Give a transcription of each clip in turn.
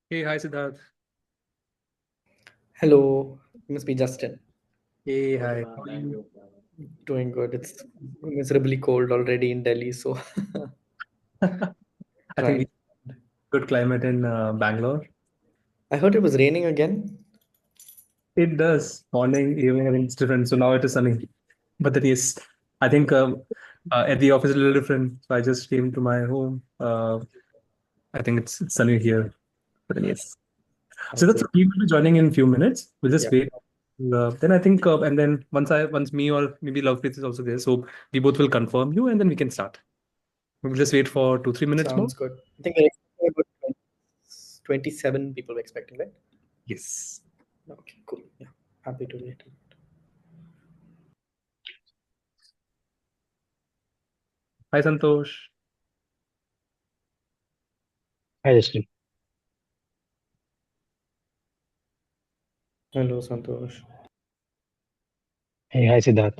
Hey, hi Siddharth. Hello, it must be Justin. Hey, hi. How are you? Doing good. It's miserably cold already in Delhi, so I think we trying. have good climate in Bangalore. I heard it was raining again. It does. Morning, evening, I think it's different. So now it is sunny. But then yes, I think at the office a little different. So I just came to my home. I think it's sunny here. But then yes. So that's Okay. we will be joining in a few minutes. We'll just Yeah. wait. Then I think and then once me or maybe Lovepreet is also there, so we both will confirm you and then we can start. We'll just wait for 2-3 minutes more. Sounds good. I think we're expecting about 27 people we're expecting, right? Yes. Okay, cool. Yeah. Happy to wait. Hi Santosh. Hi, Justin. Hello, Santosh. Hey, hi, Siddharth.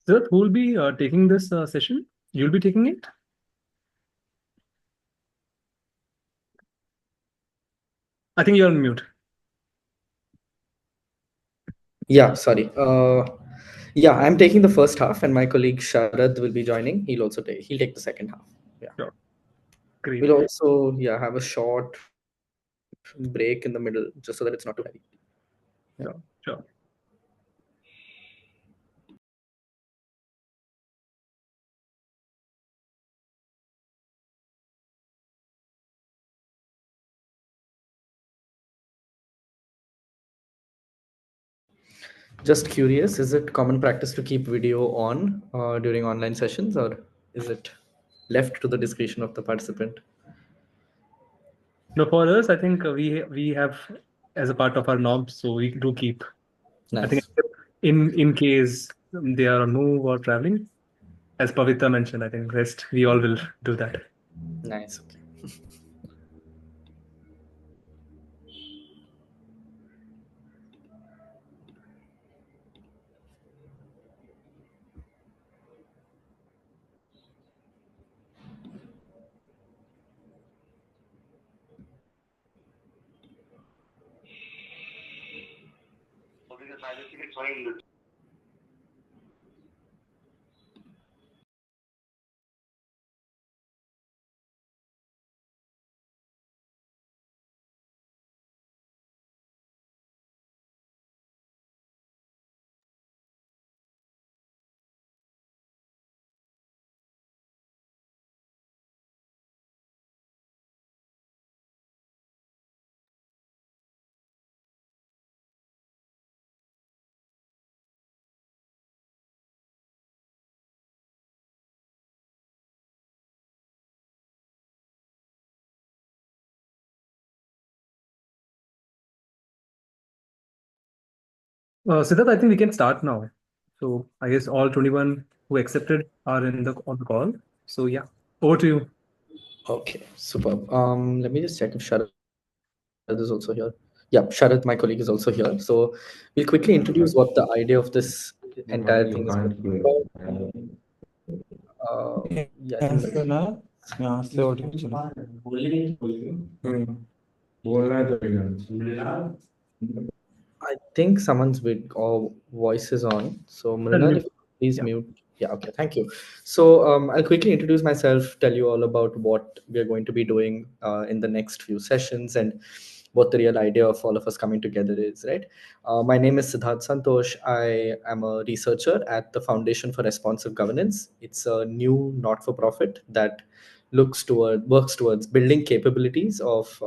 Siddharth, who will be taking this session? You'll be taking it? I think you're on mute. Yeah, sorry. Yeah, I'm taking the first half, and my colleague Sharad will be joining. He'll take the second half. Yeah. Sure. Great. We'll also have a short break in the middle, just so that it's not too heavy. Yeah. Sure. Sure. Just curious, is it common practice to keep video on during online sessions, or is it left to the discretion of the participant? No, for us, I think we have as a part of our norms, so we do keep. I think Nice. in case they are on move or traveling, as Pavitra mentioned, I think rest we all will do that. Nice. Okay. Siddharth, I think we can start now. So I guess all 21 who accepted are in the on the call. So yeah, over to you. Okay. Superb. Let me just check if Sharad is also here. Yeah, Sharad, my colleague, is also here. So we'll quickly introduce what the idea of this entire thing is going to be about. Yeah, I think यहाँ से audio चला बोलना है तो I think someone's voice is on. So Sir, Mrinal, mute. if please Yeah. mute. Yeah, okay, thank you. So I'll quickly introduce myself, tell you all about what we're going to be doing in the next few sessions and what the real idea of all of us coming together is, right? My name is Siddharth Santosh. I am a researcher at the Foundation for Responsive Governance. It's a new not-for-profit that works towards building capabilities of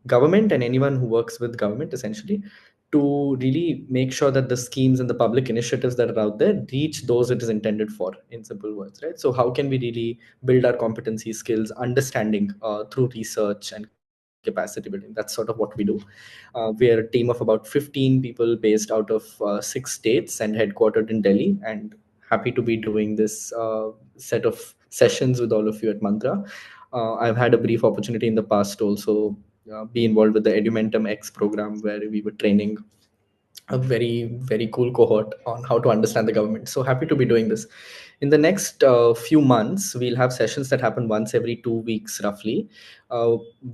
government and anyone who works with government, essentially, to really make sure that the schemes and the public initiatives that are out there reach those it is intended for, in simple words, right? So how can we really build our competency, skills, understanding through research and capacity building? That's sort of what we do. We're a team of about 15 people based out of 6 states and headquartered in Delhi, and happy to be doing this set of sessions with all of you at Mantra. I've had a brief opportunity in the past to also be involved with the Edumentum X program, where we were training a very cool cohort on how to understand the government. So happy to be doing this. In the next few months, we'll have sessions that happen once every 2 weeks roughly.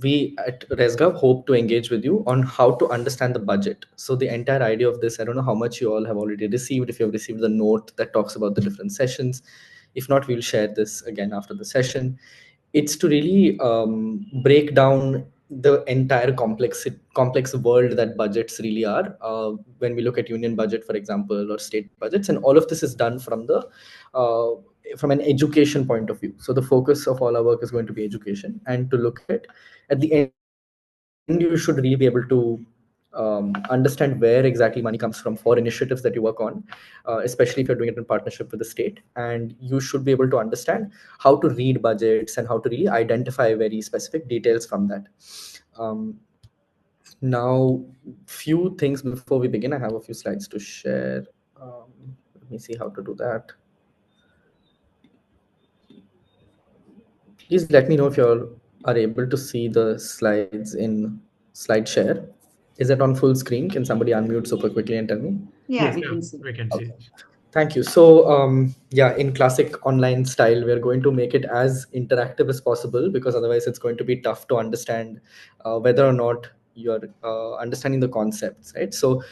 We at ResGov hope to engage with you on how to understand the budget. So the entire idea of this, I don't know how much you all have already received, if you have received the note that talks about the different sessions. If not, we'll share this again after the session. It's to really break down the entire complex world that budgets really are. When we look at union budget, for example, or state budgets, and all of this is done uh, from an education point of view. So the focus of all our work is going to be education, and to look at the end, you should really be able to understand where exactly money comes from for initiatives that you work on, especially if you're doing it in partnership with the state. And you should be able to understand how to read budgets and how to really identify very specific details from that. Now, few things before we begin. I have a few slides to share. Let me see how to do that. Please let me know if you all are able to see the slides in SlideShare. Is it on full screen? Can somebody unmute super quickly and tell me? Yeah, Yes, we can see. We can see. Thank you. So yeah, in classic online style, we're going to make it as interactive as possible, because otherwise it's going to be tough to understand whether or not you're understanding the concepts, right? So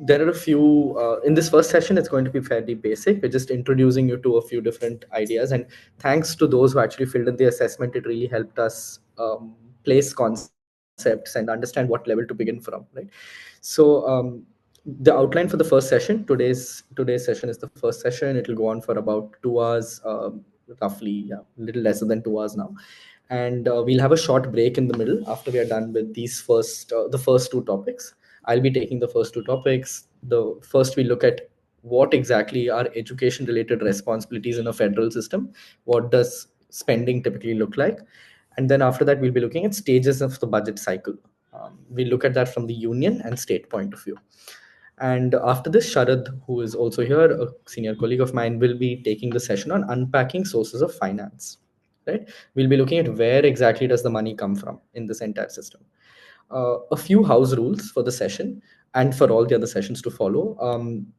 there are a few, in this first session, it's going to be fairly basic. We're just introducing you to a few different ideas. And thanks to those who actually filled in the assessment, it really helped us place concepts and understand what level to begin from, right? So the outline for the first session, today's session is the first session. It will go on for about 2 hours, roughly, yeah, a little lesser than 2 hours now. And we'll have a short break in the middle after we are done with these the first two topics. I'll be taking the first two topics. The first, we look at what exactly are education related responsibilities in a federal system. What does spending typically look like? And then after that, we'll be looking at stages of the budget cycle. We look at that from the union and state point of view. And after this, Sharad, who is also here, a senior colleague of mine, will be taking the session on unpacking sources of finance. Right? We'll be looking at where exactly does the money come from in this entire system. A few house rules for the session and for all the other sessions to follow.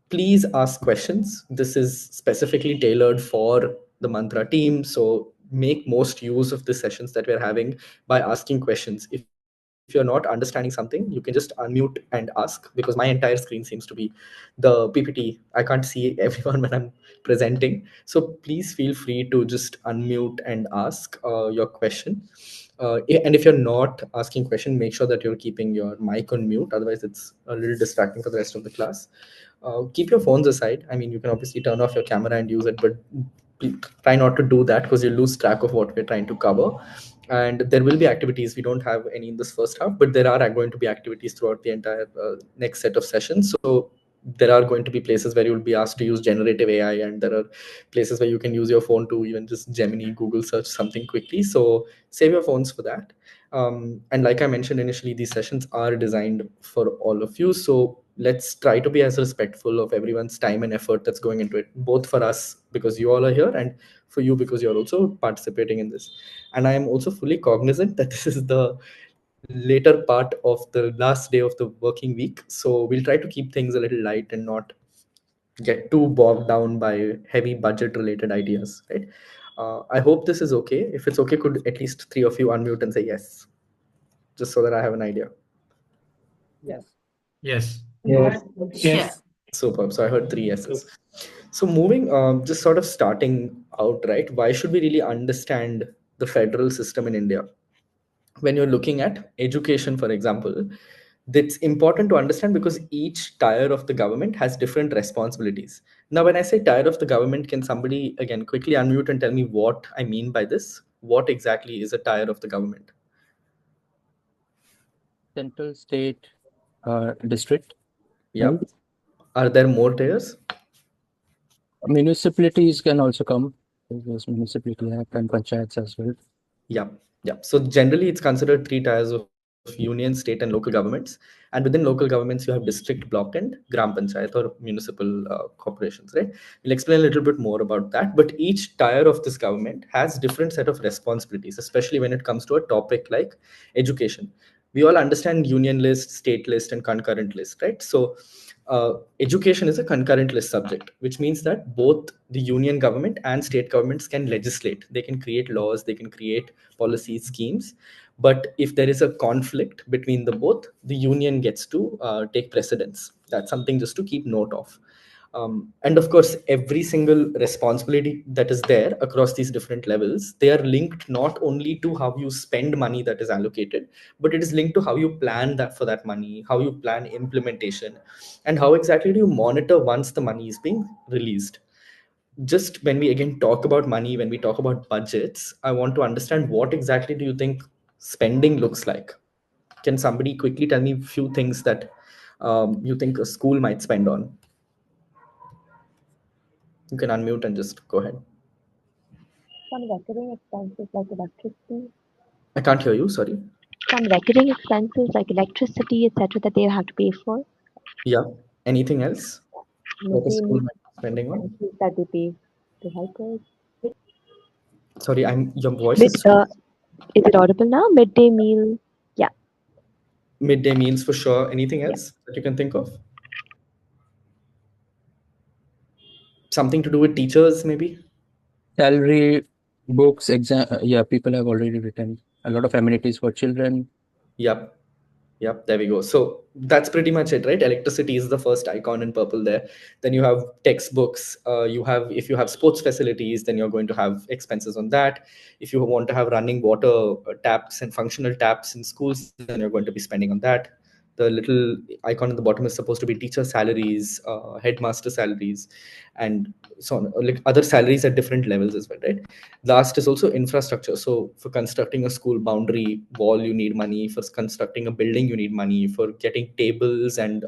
Please ask questions. This is specifically tailored for the Mantra team. So make most use of the sessions that we're having by asking questions. If you're not understanding something, you can just unmute and ask, because my entire screen seems to be the PPT. I can't see everyone when I'm presenting. So please feel free to just unmute and ask your question. And if you're not asking question, make sure that you're keeping your mic on mute. Otherwise, it's a little distracting for the rest of the class. Keep your phones aside. I mean, you can obviously turn off your camera and use it, but try not to do that, because you lose track of what we're trying to cover. And there will be activities. We don't have any in this first half, but there are going to be activities throughout the entire next set of sessions. So there are going to be places where you will be asked to use generative AI, and there are places where you can use your phone to even just Gemini, Google search something quickly. So save your phones for that. And like I mentioned initially, these sessions are designed for all of you. So let's try to be as respectful of everyone's time and effort that's going into it, both for us because you all are here, and for you because you're also participating in this. And I am also fully cognizant that this is the later part of the last day of the working week. So we'll try to keep things a little light and not get too bogged down by heavy budget related ideas, right? I hope this is okay. If it's okay, could at least 3 of you unmute and say yes, just so that I have an idea. Yes. Yes. Superb. So I heard 3 yeses. So moving, just sort of starting out, right? Why should we really understand the federal system in India? When you're looking at education, for example, that's important to understand because each tier of the government has different responsibilities. Now, when I say tier of the government, can somebody again quickly unmute and tell me what I mean by this? What exactly is a tier of the government? Central, state, district. Yeah. maybe. Are there more tiers? Municipalities can also come. There's municipality act and panchayats as well. Yeah, yeah. So generally, it's considered three tiers of union, state, and local governments. And within local governments, you have district, block, and gram panchayat or municipal corporations, right? We'll explain a little bit more about that. But each tier of this government has different set of responsibilities, especially when it comes to a topic like education. We all understand union list, state list, and concurrent list, right? So education is a concurrent list subject, which means that both the union government and state governments can legislate. They can create laws, they can create policies, schemes. But if there is a conflict between the both, the union gets to take precedence. That's something just to keep note of. And of course, every single responsibility that is there across these different levels, they are linked not only to how you spend money that is allocated, but it is linked to how you plan that for that money, how you plan implementation, and how exactly do you monitor once the money is being released. Just when we again talk about money, when we talk about budgets, I want to understand what exactly do you think spending looks like? Can somebody quickly tell me a few things that you think a school might spend on? You can unmute and just go ahead. Some recurring expenses like electricity. I can't hear you, sorry. Some recurring expenses like electricity, etc., that they have to pay for. Yeah. Anything else? What a Midday school meal might be spending on? expenses that they pay to helpers. Sorry, your voice is Is it audible now? Midday meal. Yeah. midday meals for sure. Anything else that you can think of? Something to do with teachers, maybe? Salary, books, exam. Yeah, people have already written a lot of amenities for children. Yep. Yep, there we go. So that's pretty much it, right? Electricity is the first icon in purple there. Then you have textbooks. If you have sports facilities, then you're going to have expenses on that. If you want to have running water taps and functional taps in schools, then you're going to be spending on that. The little icon at the bottom is supposed to be teacher salaries, headmaster salaries, and so on, like other salaries at different levels as well, right? Last is also infrastructure. So for constructing a school boundary wall, you need money. For constructing a building, you need money. For getting tables and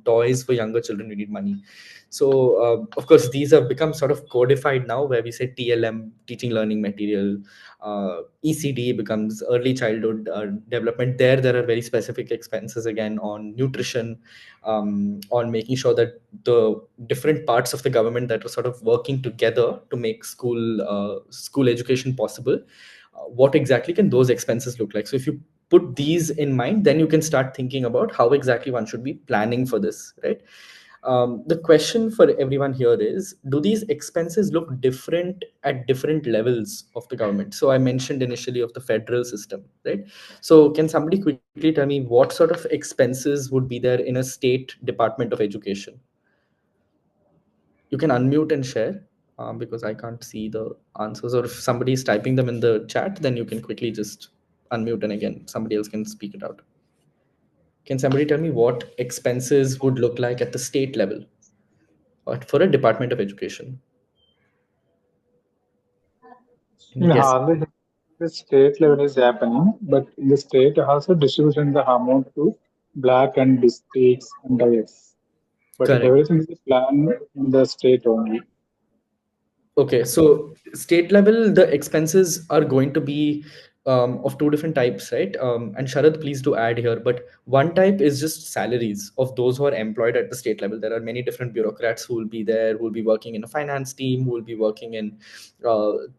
toys for younger children, you need money. So of course, these have become sort of codified now, where we say TLM, teaching learning material. ECD becomes early childhood development. There are very specific expenses again on nutrition, on making sure that the different parts of the government that are sort of working together to make school education possible. What exactly can those expenses look like? So if you put these in mind, then you can start thinking about how exactly one should be planning for this, right? The question for everyone here is, do these expenses look different at different levels of the government? So I mentioned initially of the federal system, right? So can somebody quickly tell me what sort of expenses would be there in a state department of education? You can unmute and share, because I can't see the answers, or if somebody is typing them in the chat, then you can quickly just unmute and again somebody else can speak it out. Can somebody tell me what expenses would look like at the state level or for a department of education? Yes. Hardly the state level is happening, but the state also distributing the amount to black and districts and others. But Correct. everything is planned in the state only. Okay, so state level, the expenses are going to be of two different types, right? And Sharad, please do add here. But one type is just salaries of those who are employed at the state level. There are many different bureaucrats who will be there, who will be working in a finance team, who will be working in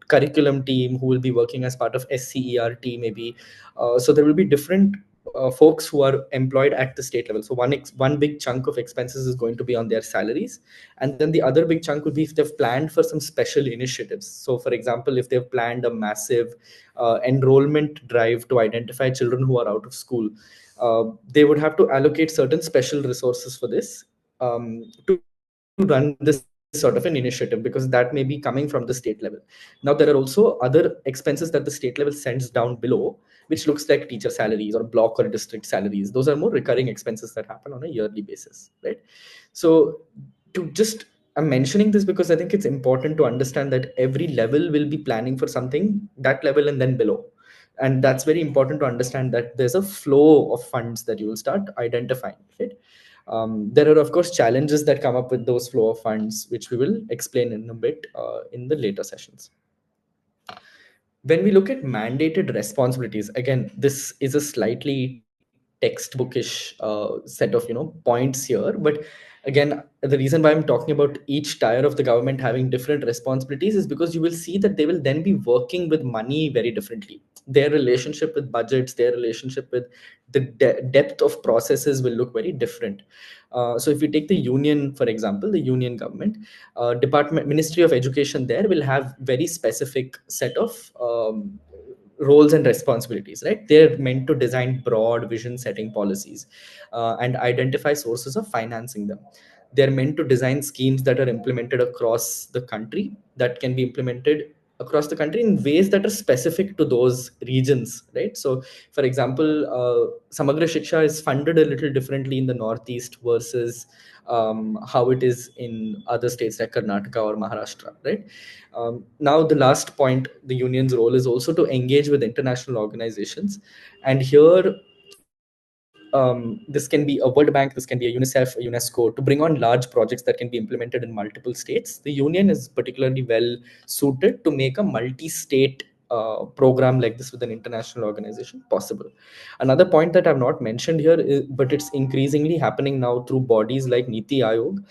curriculum team, who will be working as part of SCERT maybe. So there will be different folks who are employed at the state level. So one big chunk of expenses is going to be on their salaries, and then the other big chunk would be if they've planned for some special initiatives. So for example, if they've planned a massive enrollment drive to identify children who are out of school, they would have to allocate certain special resources for this, to run this sort of an initiative, because that may be coming from the state level. Now, there are also other expenses that the state level sends down below, which looks like teacher salaries or block or district salaries. Those are more recurring expenses that happen on a yearly basis, right? So I'm mentioning this because I think it's important to understand that every level will be planning for something, that level and then below. And that's very important to understand, that there's a flow of funds that you will start identifying, right? There are, of course, challenges that come up with those flow of funds, which we will explain in a bit in the later sessions. When we look at mandated responsibilities, again, this is a slightly textbookish set of points here, but again, the reason why I'm talking about each tier of the government having different responsibilities is because you will see that they will then be working with money very differently. Their relationship with budgets, their relationship with the depth of processes will look very different. So if you take the union, for example, the union government, Ministry of Education there will have very specific set of roles and responsibilities, right? They're meant to design broad vision setting policies and identify sources of financing them. They're meant to design schemes that are implemented across the country, that can be implemented across the country in ways that are specific to those regions, right? So for example, Samagra Shiksha is funded a little differently in the Northeast versus how it is in other states like Karnataka or Maharashtra, right? Now, the last point, the union's role is also to engage with international organizations. And here, this can be a World Bank, this can be a UNICEF, a UNESCO, to bring on large projects that can be implemented in multiple states. The union is particularly well suited to make a multi-state program like this with an international organization possible. Another point that I've not mentioned here, but it's increasingly happening now through bodies like Niti Aayog,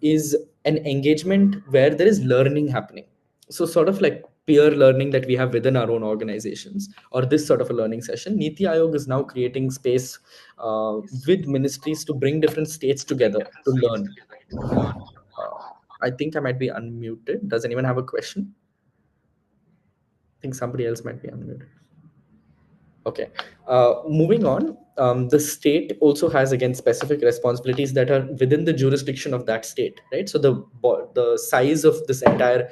is an engagement where there is learning happening. So sort of like peer learning that we have within our own organizations, or this sort of a learning session, Niti Aayog is now creating space with ministries to bring different states together to learn. I think I might be unmuted. Does anyone have a question? I think somebody else might be unmuted. Okay. Moving on, the state also has, again, specific responsibilities that are within the jurisdiction of that state, right? So the size of this entire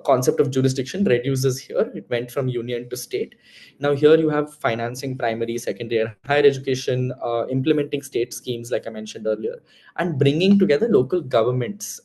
concept of jurisdiction reduces here. It went from union to state. Now here you have financing primary, secondary, and higher education, implementing state schemes like I mentioned earlier, and bringing together local governments'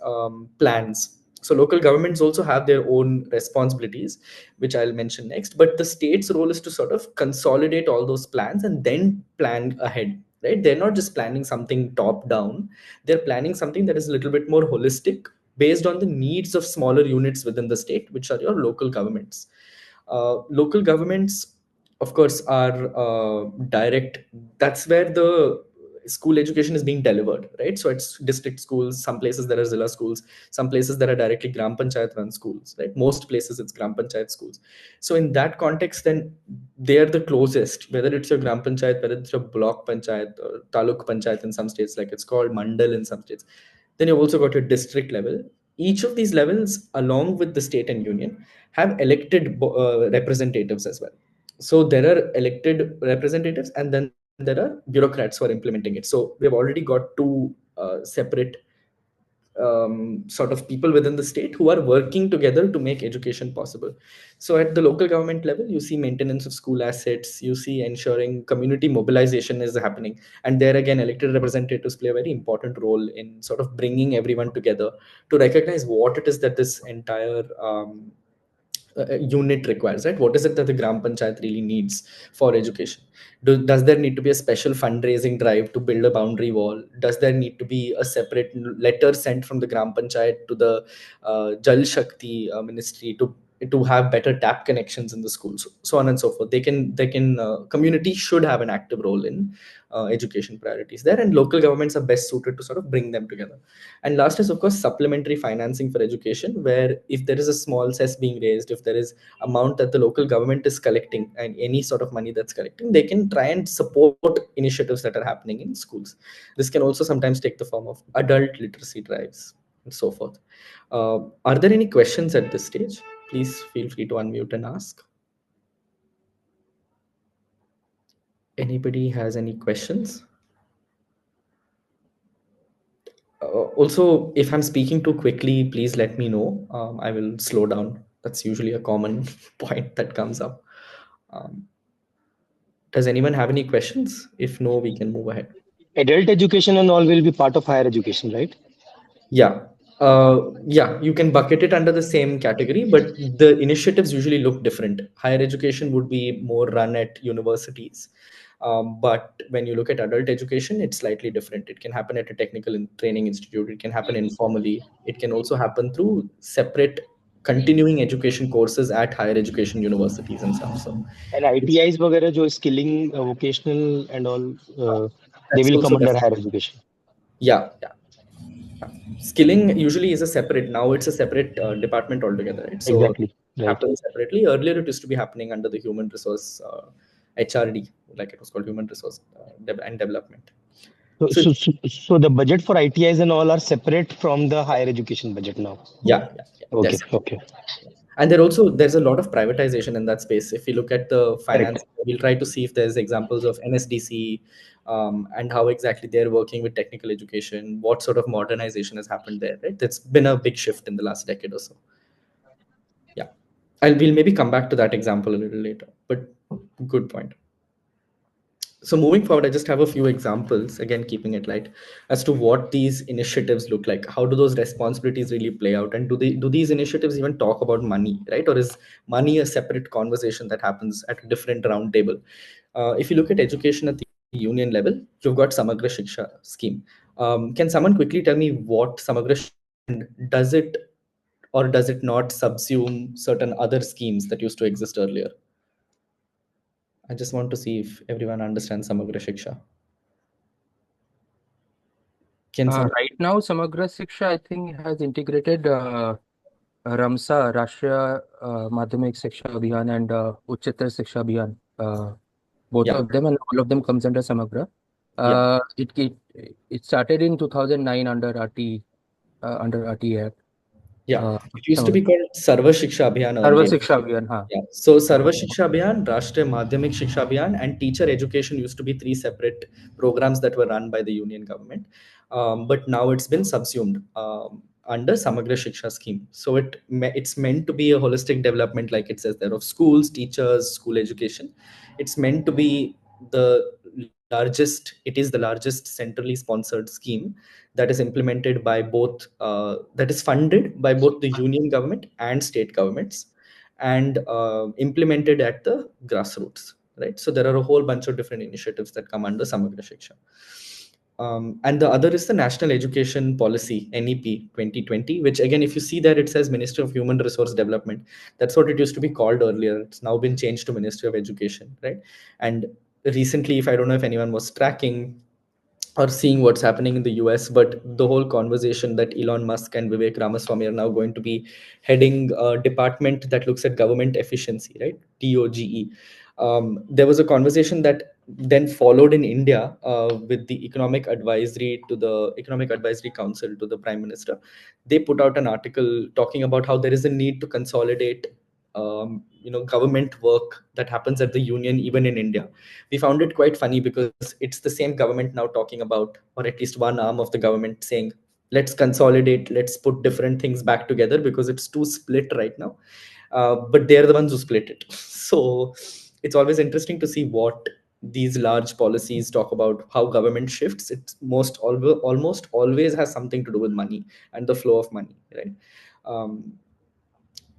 plans. So local governments also have their own responsibilities, which I'll mention next. But the state's role is to sort of consolidate all those plans and then plan ahead, right? They're not just planning something top down. They're planning something that is a little bit more holistic, based on the needs of smaller units within the state, which are your local governments. Local governments, of course, are direct. That's where the school education is being delivered, right? So it's district schools. Some places there are Zilla schools. Some places there are directly Gram Panchayat run schools, right? Most places it's Gram Panchayat schools. So in that context, then they are the closest, whether it's your Gram Panchayat, whether it's your block Panchayat or Taluk Panchayat in some states, like it's called Mandal in some states. Then you've also got your district level. Each of these levels, along with the state and union, have elected representatives as well. So there are elected representatives, and then there are bureaucrats who are implementing it. So we have already got two separate sort of people within the state who are working together to make education possible. So at the local government level, you see maintenance of school assets, you see ensuring community mobilization is happening. And there again, elected representatives play a very important role in sort of bringing everyone together to recognize what it is that this entire unit requires, right? What is it that the Gram Panchayat really needs for education? Does there need to be a special fundraising drive to build a boundary wall? Does there need to be a separate letter sent from the Gram Panchayat to the Jal Shakti ministry to have better tap connections in the schools, so on and so forth? They can community should have an active role in education priorities there, and local governments are best suited to sort of bring them together. And last is, of course, supplementary financing for education, where if there is a small cess being raised, if there is amount that the local government is collecting and any sort of money that's collecting, they can try and support initiatives that are happening in schools. This can also sometimes take the form of adult literacy drives and so forth. Are there any questions at this stage? Please feel free to unmute and ask. Anybody has any questions? Also, if I'm speaking too quickly, please let me know. I will slow down. That's usually a common point that comes up. Does anyone have any questions? If no, we can move ahead. Adult education and all will be part of higher education, right? Yeah. Yeah, you can bucket it under the same category, but the initiatives usually look different. Higher education would be more run at universities. But when you look at adult education, it's slightly different. It can happen at a technical training institute. It can happen informally. It can also happen through separate continuing education courses at higher education universities and stuff. So And ITIs वगैरह जो skilling, vocational and all, they that's will come also under different. higher education. Yeah. Skilling usually is a separate. Now it's a separate department altogether, right? So Exactly. it Right. happens separately. Earlier, it used to be happening under the human resource HRD, like it was called human resource and development. So the budget for ITIs and all are separate from the higher education budget now. Yeah. Okay. Yes. Okay. And there's a lot of privatization in that space. If you look at the finance, we'll try to see if there's examples of NSDC and how exactly they're working with technical education, what sort of modernization has happened there, right? That's been a big shift in the last decade or so. Yeah. We'll maybe come back to that example a little later, but good point. So moving forward, I just have a few examples, again, keeping it light, as to what these initiatives look like. How do those responsibilities really play out? And do these initiatives even talk about money, right? Or is money a separate conversation that happens at a different round table? If you look at education at the union level, you've got Samagra Shiksha scheme. Can someone quickly tell me what Samagra Shiksha, does it or does it not subsume certain other schemes that used to exist earlier? I just want to see if everyone understands Samagra Shiksha. Right now, Samagra Shiksha, I think, has integrated Ramsa, Rashtriya Madhyamik Shiksha Abhiyan, and Uchchatar Shiksha Abhiyan. Both of them, and all of them comes under Samagra. It started in 2009 under RT Act. It used to be called Sarva Shiksha Abhiyan Sarva earlier. Shiksha Abhiyan, Yeah. So Sarva Shiksha Abhiyan, Rashtriya Madhyamik Shiksha Abhiyan, and teacher education used to be 3 separate programs that were run by the union government. But now it's been subsumed under Samagra Shiksha scheme. So it's meant to be a holistic development, like it says there, of schools, teachers, school education. It's meant to be the largest centrally sponsored scheme that is implemented by both, that is funded by both the union government and state governments, and implemented at the grassroots, right? So there are a whole bunch of different initiatives that come under Samagra Shiksha. And the other is the National Education Policy, NEP 2020, which again, if you see there, it says Ministry of Human Resource Development. That's what it used to be called earlier. It's now been changed to Ministry of Education, right? And recently, if I don't know if anyone was tracking or seeing what's happening in the US, but the whole conversation that Elon Musk and Vivek Ramaswamy are now going to be heading a department that looks at government efficiency, right? DOGE. There was a conversation that then followed in India with the Economic Advisory Council to the Prime Minister. They put out an article talking about how there is a need to consolidate government work that happens at the union, even in India. We found it quite funny because it's the same government now talking about, or at least one arm of the government saying, let's consolidate, let's put different things back together because it's too split right now. But they're the ones who split it. So it's always interesting to see what these large policies talk about, how government shifts. It almost always has something to do with money and the flow of money, right?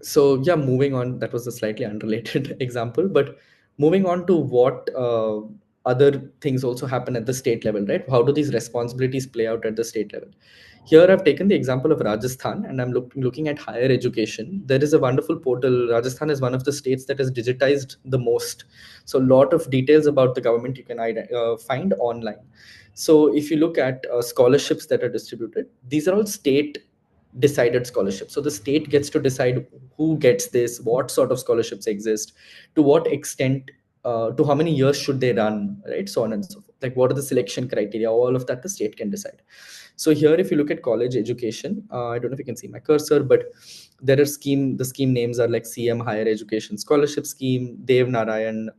So yeah, moving on, that was a slightly unrelated example, but moving on to what other things also happen at the state level, right? How do these responsibilities play out at the state level? Here I've taken the example of Rajasthan, and I'm looking at higher education. There is a wonderful portal. Rajasthan is one of the states that has digitized the most. So a lot of details about the government you can find online. So if you look at scholarships that are distributed, these are all state decided scholarships. So the state gets to decide who gets this, what sort of scholarships exist, to what extent, to how many years should they run, right? So on and so forth. Like, what are the selection criteria? All of that the state can decide. So here, if you look at college education, I don't know if you can see my cursor, but there are the scheme names are like CM Higher Education Scholarship Scheme, Dev Narayan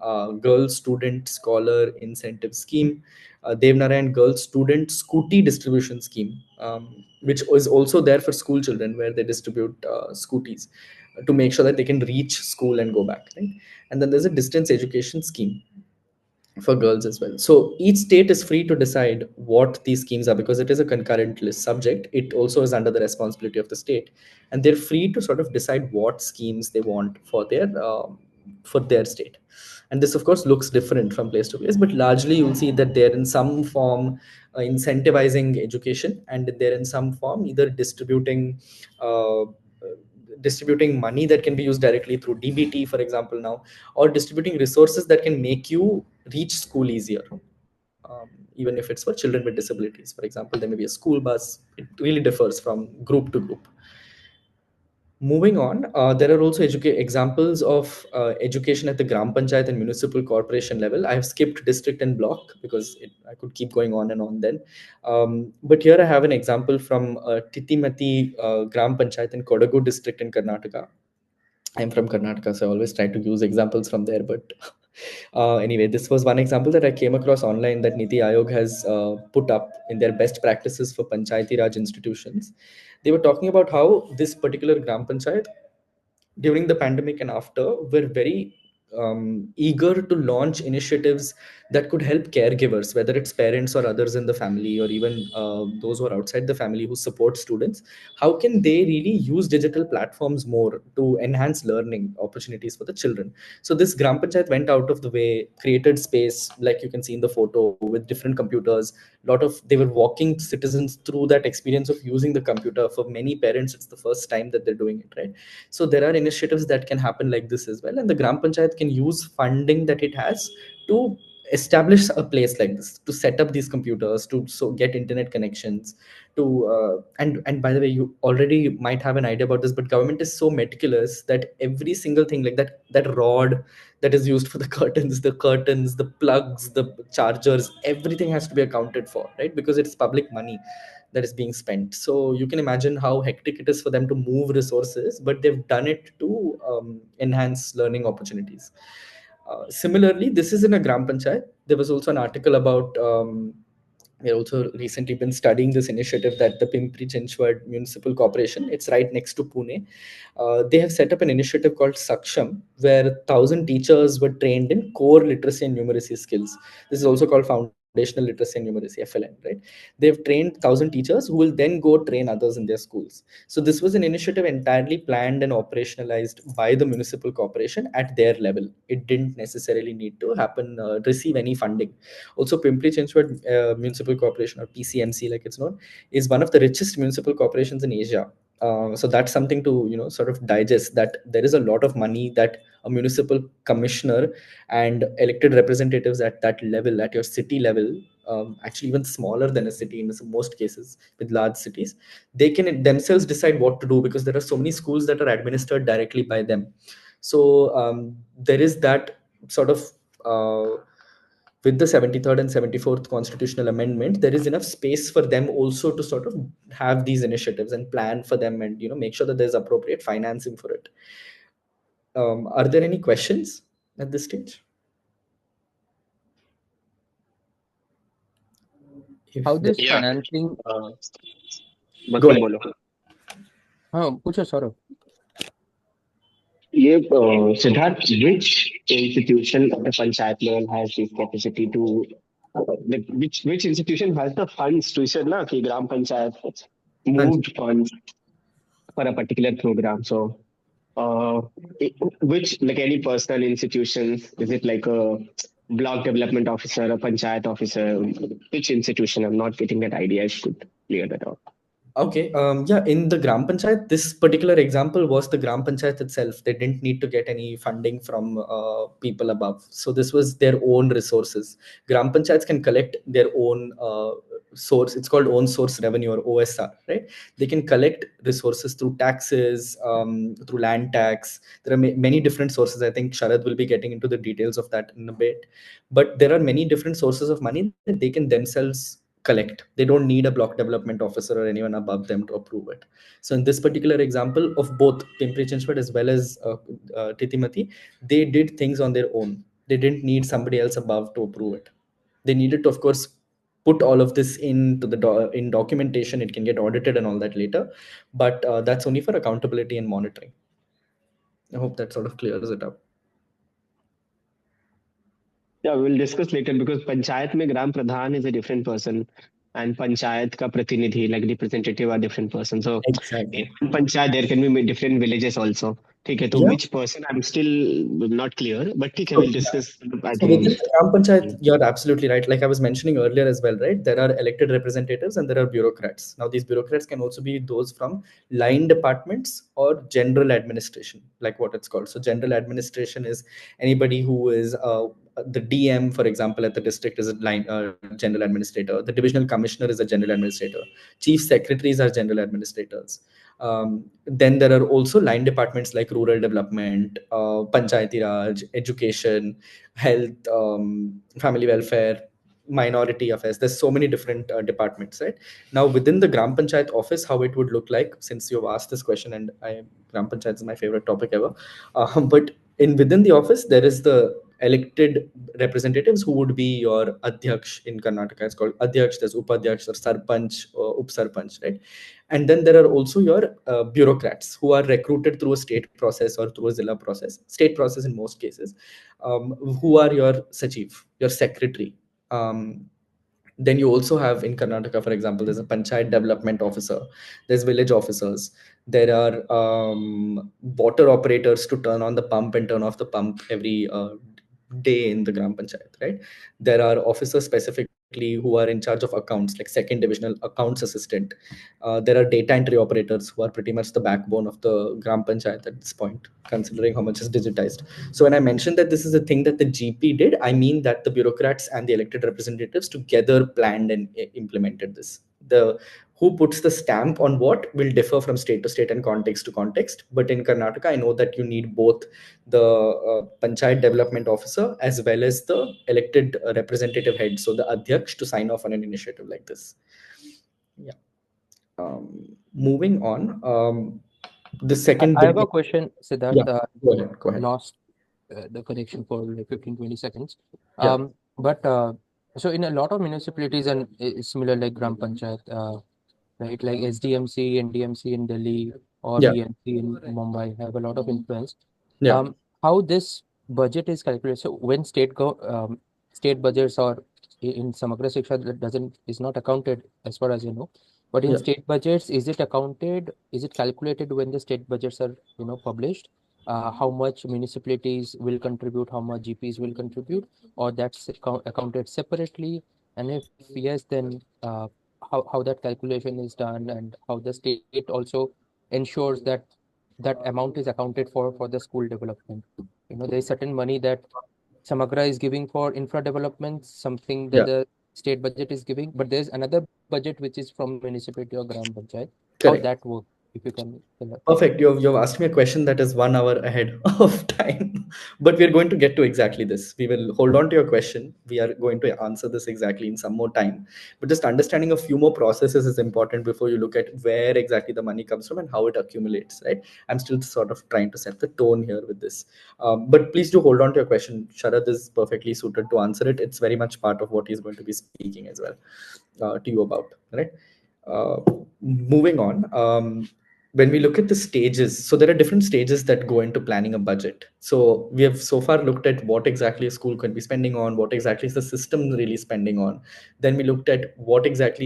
Girl Student Scholar Incentive Scheme, Dev Narayan Girl Student Scooty Distribution Scheme, which is also there for school children, where they distribute scooties to make sure that they can reach school and go back, right? And then there's a distance education scheme for girls as well. So each state is free to decide what these schemes are, because it is a concurrent list subject. It also is under the responsibility of the state, and they're free to sort of decide what schemes they want for their state. And this of course looks different from place to place, but largely you'll see that they're in some form incentivizing education, and they're in some form either distributing money that can be used directly through DBT, for example, now, or distributing resources that can make you reach school easier. Even if it's for children with disabilities, for example, there may be a school bus. It really differs from group to group. Moving on, there are also examples of education at the Gram Panchayat and municipal corporation level. I have skipped district and block because I could keep going on and on then. But here I have an example from Titimati Gram Panchayat in Kodagu district in Karnataka. I'm from Karnataka, so I always try to use examples from there. But anyway, this was one example that I came across online that Niti Aayog has put up in their best practices for Panchayati Raj institutions. They were talking about how this particular Gram Panchayat, during the pandemic and after, were very eager to launch initiatives that could help caregivers, whether it's parents or others in the family, or even those who are outside the family who support students. How can they really use digital platforms more to enhance learning opportunities for the children? So this Gram Panchayat went out of the way, created space, like you can see in the photo, with different computers. They were walking citizens through that experience of using the computer. For many parents, it's the first time that they're doing it, right? So there are initiatives that can happen like this as well, and the Gram Panchayat can use funding that it has to establish a place like this, to set up these computers, to get internet connections, to and by the way, you already might have an idea about this, but government is so meticulous that every single thing, like that rod that is used for the curtains, the plugs, the chargers, everything has to be accounted for, right? Because it's public money that is being spent. So you can imagine how hectic it is for them to move resources, but they've done it to enhance learning opportunities. Similarly, this is in a Gram Panchayat. There was also an article about we've also recently been studying this initiative that the Pimpri Chinchwad Municipal Corporation, it's right next to Pune. They have set up an initiative called Saksham, where 1,000 teachers were trained in core literacy and numeracy skills. This is also called Foundational Literacy and Numeracy, FLN, right? They've trained 1,000 teachers who will then go train others in their schools. So this was an initiative entirely planned and operationalized by the municipal corporation at their level. It didn't necessarily need to receive any funding. Also, Pimpri Chinchwad Municipal Corporation, or PCMC like it's known, is one of the richest municipal corporations in Asia. So that's something to sort of digest, that there is a lot of money that a municipal commissioner and elected representatives at that level, at your city level, actually even smaller than a city in most cases with large cities, they can themselves decide what to do, because there are so many schools that are administered directly by them. So there is that sort of with the 73rd and 74th constitutional amendment, there is enough space for them also to sort of have these initiatives and plan for them, and make sure that there's appropriate financing for it. Are there any questions at this stage? How this financing? Go ahead. पूछो Saurabh. Siddharth, which institution at the panchayat level has the capacity to, which institution has the funds to, you said na, ki Gram Panchayat moved funds for a particular program. So, which, like any personal institution, is it like a block development officer, a panchayat officer? Which institution? I'm not getting that idea. I should clear that out. Okay. In the Gram Panchayat, this particular example was the Gram Panchayat itself. They didn't need to get any funding from people above. So this was their own resources. Gram Panchayats can collect their own source. It's called own source revenue, or OSR, right? They can collect resources through taxes, through land tax. There are many different sources. I think Sharad will be getting into the details of that in a bit. But there are many different sources of money that they can themselves collect. They don't need a block development officer or anyone above them to approve it. So in this particular example of both Pimpri Chinchwad as well as Titimati, they did things on their own. They didn't need somebody else above to approve it. They needed to, of course, put all of this into the in documentation. It can get audited and all that later, but that's only for accountability and monitoring. I hope that sort of clears it up. Yeah, we'll discuss later, because Panchayat mein Gram Pradhan is a different person and Panchayat ka Pratinidhi, like representative, are different person. So Exactly. in Panchayat there can be different villages also. Okay, so Yeah. which person, I'm still not clear, but okay, we'll discuss. I So think within the Gram Panchayat, you're absolutely right. Like I was mentioning earlier as well, right? There are elected representatives and there are bureaucrats. Now, these bureaucrats can also be those from line departments or general administration, like what it's called. So general administration is anybody who is the DM, for example, at the district is a line general administrator. The divisional commissioner is a general administrator. Chief secretaries are general administrators. Then there are also line departments like rural development, Panchayati Raj, education, health, family welfare, minority affairs. There's so many different departments, right? Now within the Gram Panchayat office, how it would look like, since you've asked this question, and Gram Panchayat is my favorite topic ever. But within the office, there is the elected representatives who would be your Adhyaksh in Karnataka. It's called Adhyaksh, there's Upadhyaksh or Sarpanch or Up Sarpanch, right? And then there are also your bureaucrats who are recruited through a state process or through a Zilla process, state process in most cases, who are your Sachiv, your secretary. Then you also have in Karnataka, for example, there's a Panchayat Development Officer, there's village officers, there are water operators to turn on the pump and turn off the pump every day in the Gram Panchayat, right? There are officers specifically who are in charge of accounts, like second divisional accounts assistant. There are data entry operators who are pretty much the backbone of the Gram Panchayat at this point, considering how much is digitized. So when I mentioned that this is a thing that the GP did, I mean that the bureaucrats and the elected representatives together planned and implemented this. The who puts the stamp on what will differ from state to state and context to context. But in Karnataka, I know that you need both the Panchayat Development Officer as well as the elected representative head, so the Adhyaksh, to sign off on an initiative like this. Yeah. Moving on. The second. I have a question, Siddharth. Yeah, go ahead. Lost the connection for like 15-20 seconds. Yeah. But so in a lot of municipalities and similar like Gram Panchayat, right, like SDMC and DMC in Delhi or Yeah. BMC in Mumbai have a lot of influence. Yeah. How this budget is calculated? So when state budgets or in Samagra Shiksha that is not accounted as far as you know, but in Yeah. state budgets, is it accounted? Is it calculated when the state budgets are published? How much municipalities will contribute? How much GPs will contribute? Or that's accounted separately? And if yes, then how that calculation is done and how the state also ensures that that amount is accounted for the school development. There is certain money that Samagra is giving for infra development, something that the state budget is giving, but there's another budget which is from municipality or Gram Panchayat. How that works, if you can tell us. Perfect. You've asked me a question that is 1 hour ahead of time, but we're going to get to exactly this. We will hold on to your question. We are going to answer this exactly in some more time. But just understanding a few more processes is important before you look at where exactly the money comes from and how it accumulates, right? I'm still sort of trying to set the tone here with this. But please do hold on to your question. Sharad is perfectly suited to answer it. It's very much part of what he's going to be speaking as well to you about, right? Moving on. When we look at the stages, so there are different stages that go into planning a budget. So we have so far looked at what exactly a school can be spending on, what exactly is the system really spending on. Then we looked at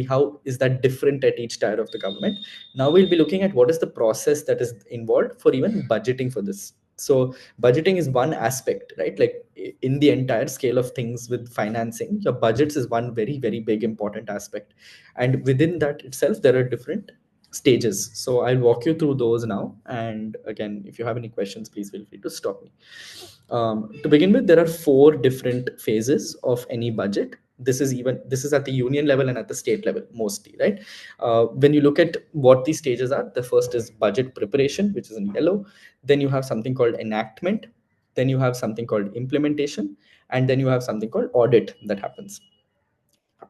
how is that different at each tier of the government. Now we'll be looking at what is the process that is involved for even budgeting for this. So budgeting is one aspect, right? Like in the entire scale of things with financing, your budgets is one very, very big important aspect. And within that itself, there are different stages. So I'll walk you through those now. And again, if you have any questions, please feel free to stop me. To begin with, there are 4 different phases of any budget. This is at the union level and at the state level mostly, right? When you look at what these stages are, the first is budget preparation, which is in yellow. Then you have something called enactment. Then you have something called implementation. And then you have something called audit that happens.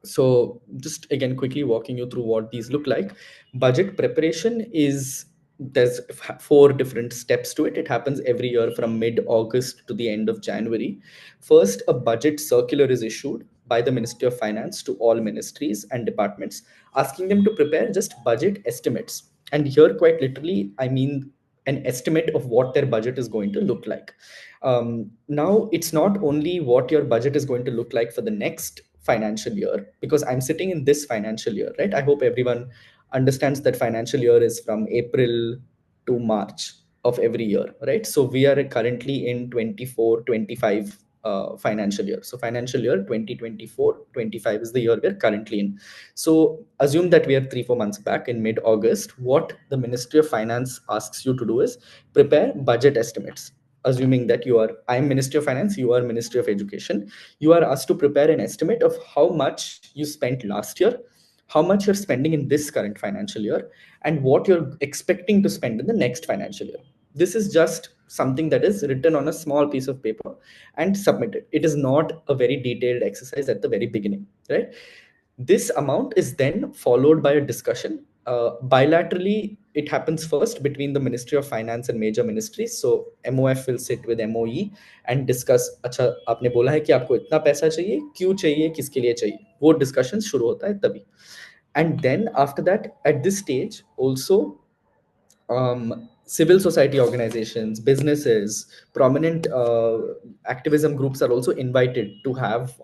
So just again quickly walking you through what these look like. Budget preparation is, there's 4 different steps to it. It happens every year from mid-August to the end of January. First, a budget circular is issued by the Ministry of Finance to all ministries and departments, asking them to prepare just budget estimates. And here, quite literally, I mean an estimate of what their budget is going to look like. Now, it's not only what your budget is going to look like for the next financial year, because I'm sitting in this financial year, right? I hope everyone understands that financial year is from April to March of every year, right? So we are currently in 24-25 financial year. So financial year 2024-25 is the year we're currently in. So assume that we are 3-4 months back in mid-August. What the Ministry of Finance asks you to do is prepare budget estimates. Assuming that I'm Ministry of Finance, you are Ministry of Education, you are asked to prepare an estimate of how much you spent last year, how much you're spending in this current financial year, and what you're expecting to spend in the next financial year. This is just something that is written on a small piece of paper and submitted. It is not a very detailed exercise at the very beginning, right? This amount is then followed by a discussion. Bilaterally, it happens first between the Ministry of Finance and major ministries. So MOF will sit with MOE and discuss, अच्छा आपने बोला है कि आपको इतना पैसा चाहिए, क्यों चाहिए, किसके लिए चाहिए, वो discussion शुरू होता है तभी. And then after that, at this stage also, civil society organizations, businesses, prominent activism groups are also invited to have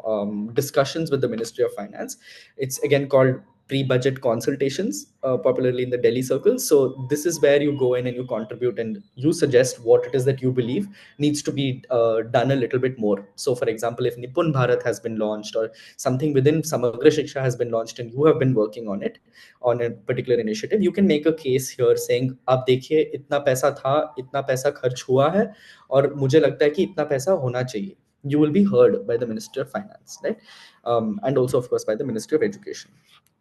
discussions with the Ministry of Finance. It's again called pre-budget consultations, popularly in the Delhi circles. So this is where you go in and you contribute and you suggest what it is that you believe needs to be done a little bit more. So for example, if Nipun Bharat has been launched or something within Samagra Shiksha has been launched and you have been working on it, on a particular initiative, you can make a case here saying, आप देखिए इतना पैसा था, इतना पैसा खर्च हुआ है और मुझे लगता है कि इतना पैसा होना चाहिए. You will be heard by the Ministry of Finance, right? And also of course by the Ministry of Education.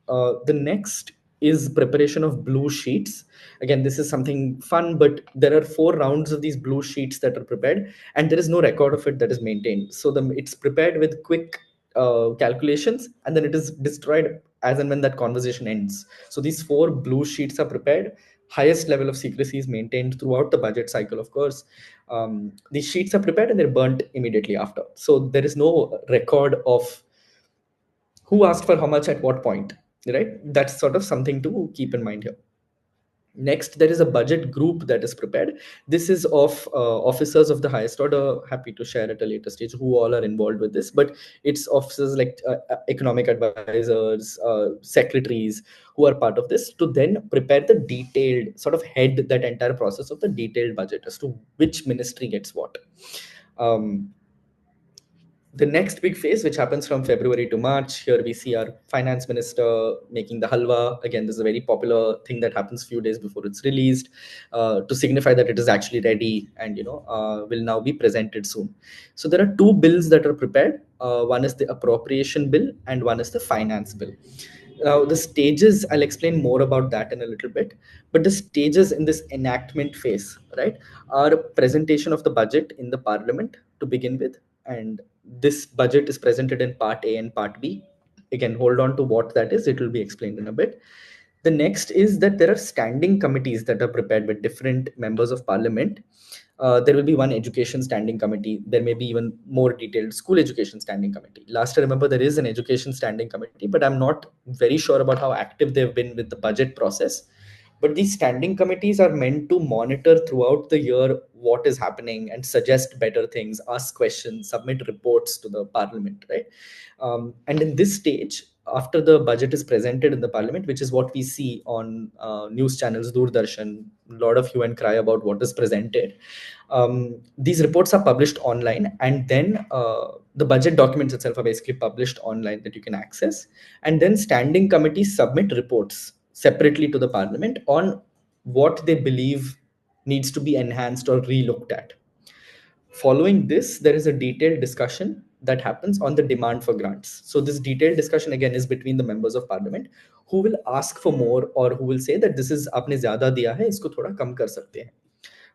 The next is preparation of blue sheets. Again, this is something fun, but there are 4 rounds of these blue sheets that are prepared and there is no record of it that is maintained. So it's prepared with quick calculations and then it is destroyed as and when that conversation ends. So these 4 blue sheets are prepared. Highest level of secrecy is maintained throughout the budget cycle, of course. These sheets are prepared and they're burnt immediately after. So there is no record of who asked for how much at what point, right? That's sort of something to keep in mind here. Next, there is a budget group that is prepared. This is of officers of the highest order. Happy to share at a later stage who all are involved with this, but it's officers like economic advisors, secretaries who are part of this to then prepare the detailed, sort of head that entire process of the detailed budget as to which ministry gets what. The next big phase, which happens from February to March, here we see our finance minister making the halwa. Again, this is a very popular thing that happens a few days before it's released to signify that it is actually ready and will now be presented soon. So there are 2 bills that are prepared. One is the appropriation bill and one is the finance bill. Now the stages, I'll explain more about that in a little bit, but the stages in this enactment phase, right, are presentation of the budget in the parliament to begin with, and this budget is presented in part A and part B. Again, hold on to what that is, it will be explained in a bit. The next is that there are standing committees that are prepared with different members of parliament. There will be one education standing committee. There may be even more detailed school education standing committee. Last I remember, there is an education standing committee, but I'm not very sure about how active they've been with the budget process. But these standing committees are meant to monitor throughout the year what is happening and suggest better things, ask questions, submit reports to the parliament, right? And in this stage, after the budget is presented in the parliament, which is what we see on news channels, Doordarshan, a lot of hue and cry about what is presented. These reports are published online, and then the budget documents itself are basically published online that you can access. And then standing committees submit reports separately to the parliament on what they believe needs to be enhanced or re-looked at. Following this, there is a detailed discussion that happens on the demand for grants. So this detailed discussion again is between the members of parliament who will ask for more or who will say that this is aapne zyada diya hai, isko thoda kam kar sakte hain.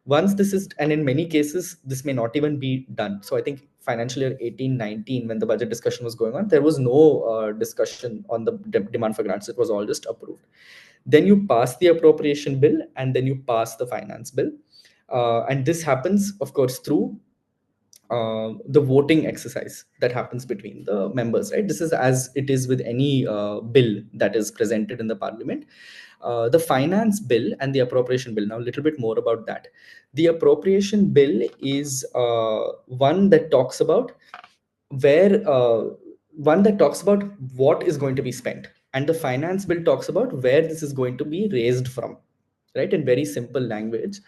Once this is, and in many cases, this may not even be done. So I think financial year 18-19, when the budget discussion was going on, there was no discussion on the demand for grants. It was all just approved. Then you pass the appropriation bill, and then you pass the finance bill. And this happens, of course, through the voting exercise that happens between the members, right? This is as it is with any bill that is presented in the parliament. The finance bill and the appropriation bill. Now, a little bit more about that. The appropriation bill is one that talks about what is going to be spent, and the finance bill talks about where this is going to be raised from, right? In very simple language,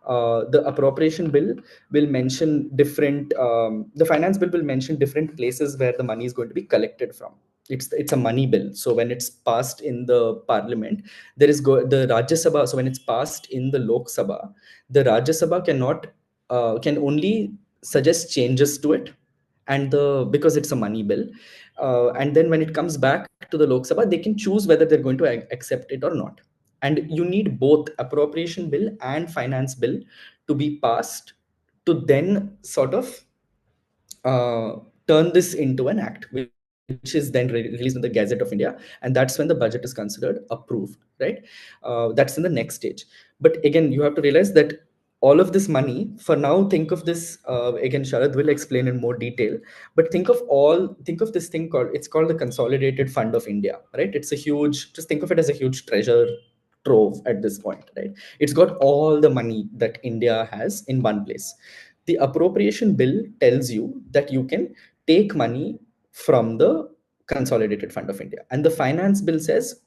the appropriation bill will mention different the finance bill will mention different places where the money is going to be collected from. It's a money bill. So when it's passed in the parliament, the Rajya Sabha. So when it's passed in the Lok Sabha, the Rajya Sabha can only suggest changes to it, and because it's a money bill, and then when it comes back to the Lok Sabha, they can choose whether they're going to accept it or not. And you need both appropriation bill and finance bill to be passed to then sort of turn this into an act, which is then released in the Gazette of India, and that's when the budget is considered approved, right? That's in the next stage. But again, you have to realize that all of this money, for now, think of this, again, Sharad will explain in more detail, but think of this thing it's called the Consolidated Fund of India, right? Just think of it as a huge treasure trove at this point, right? It's got all the money that India has in one place. The appropriation bill tells you that you can take money from the Consolidated Fund of India, and the finance bill says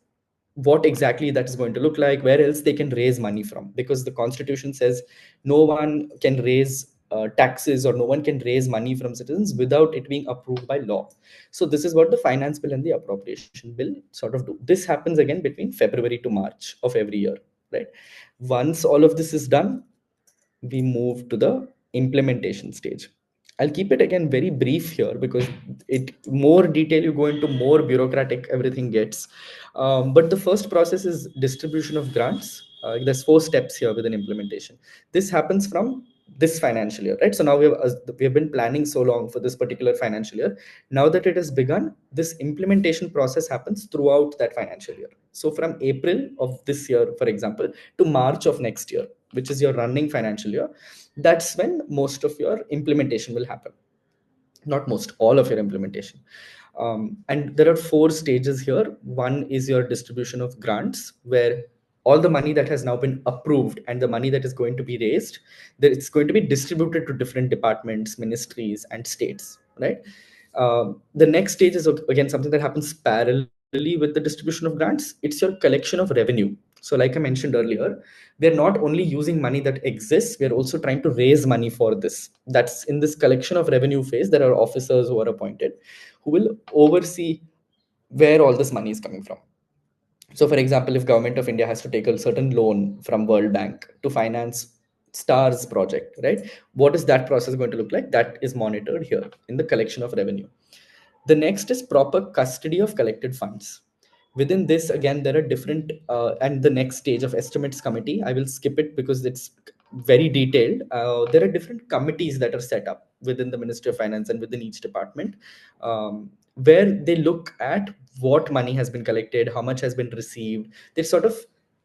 what exactly that is going to look like, where else they can raise money from, because the constitution says no one can raise taxes, or no one can raise money from citizens without it being approved by law. So this is what the finance bill and the appropriation bill sort of do. This happens again between February to March of every year, right? Once all of this is done, we move to the implementation stage. I'll keep it again very brief here, because more detail you go into, more bureaucratic everything gets. But the first process is distribution of grants. There's 4 steps here within implementation. This happens from this financial year, right? So now we have been planning so long for this particular financial year. Now that it has begun, this implementation process happens throughout that financial year. So from April of this year, for example, to March of next year, which is your running financial year, that's when most of your implementation will happen. Not most, all of your implementation. And there are 4 stages here. One is your distribution of grants, where all the money that has now been approved and the money that is going to be raised, that it's going to be distributed to different departments, ministries, and states, right? The next stage is again something that happens parallelly with the distribution of grants. It's your collection of revenue. So like I mentioned earlier, we're not only using money that exists, we're also trying to raise money for this. That's in this collection of revenue phase. There are officers who are appointed who will oversee where all this money is coming from. So for example, if Government of India has to take a certain loan from World Bank to finance STARS project, right? What is that process going to look like? That is monitored here in the collection of revenue. The next is proper custody of collected funds. Within this, again, there are different, and the next stage of estimates committee, I will skip it because it's very detailed. There are different committees that are set up within the Ministry of Finance and within each department, where they look at what money has been collected, how much has been received. They're sort of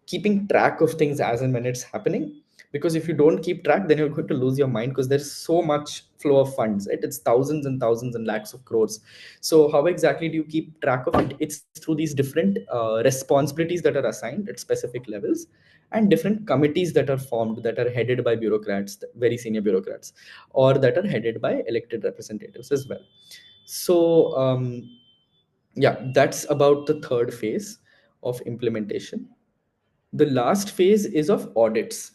keeping track of things as and when it's happening. Because if you don't keep track, then you're going to lose your mind, because there's so much flow of funds, right? It's thousands and thousands and lakhs of crores. So how exactly do you keep track of it? It's through these different responsibilities that are assigned at specific levels, and different committees that are formed, that are headed by bureaucrats, very senior bureaucrats, or that are headed by elected representatives as well. So yeah, that's about the 3rd phase of implementation. The last phase is of audits.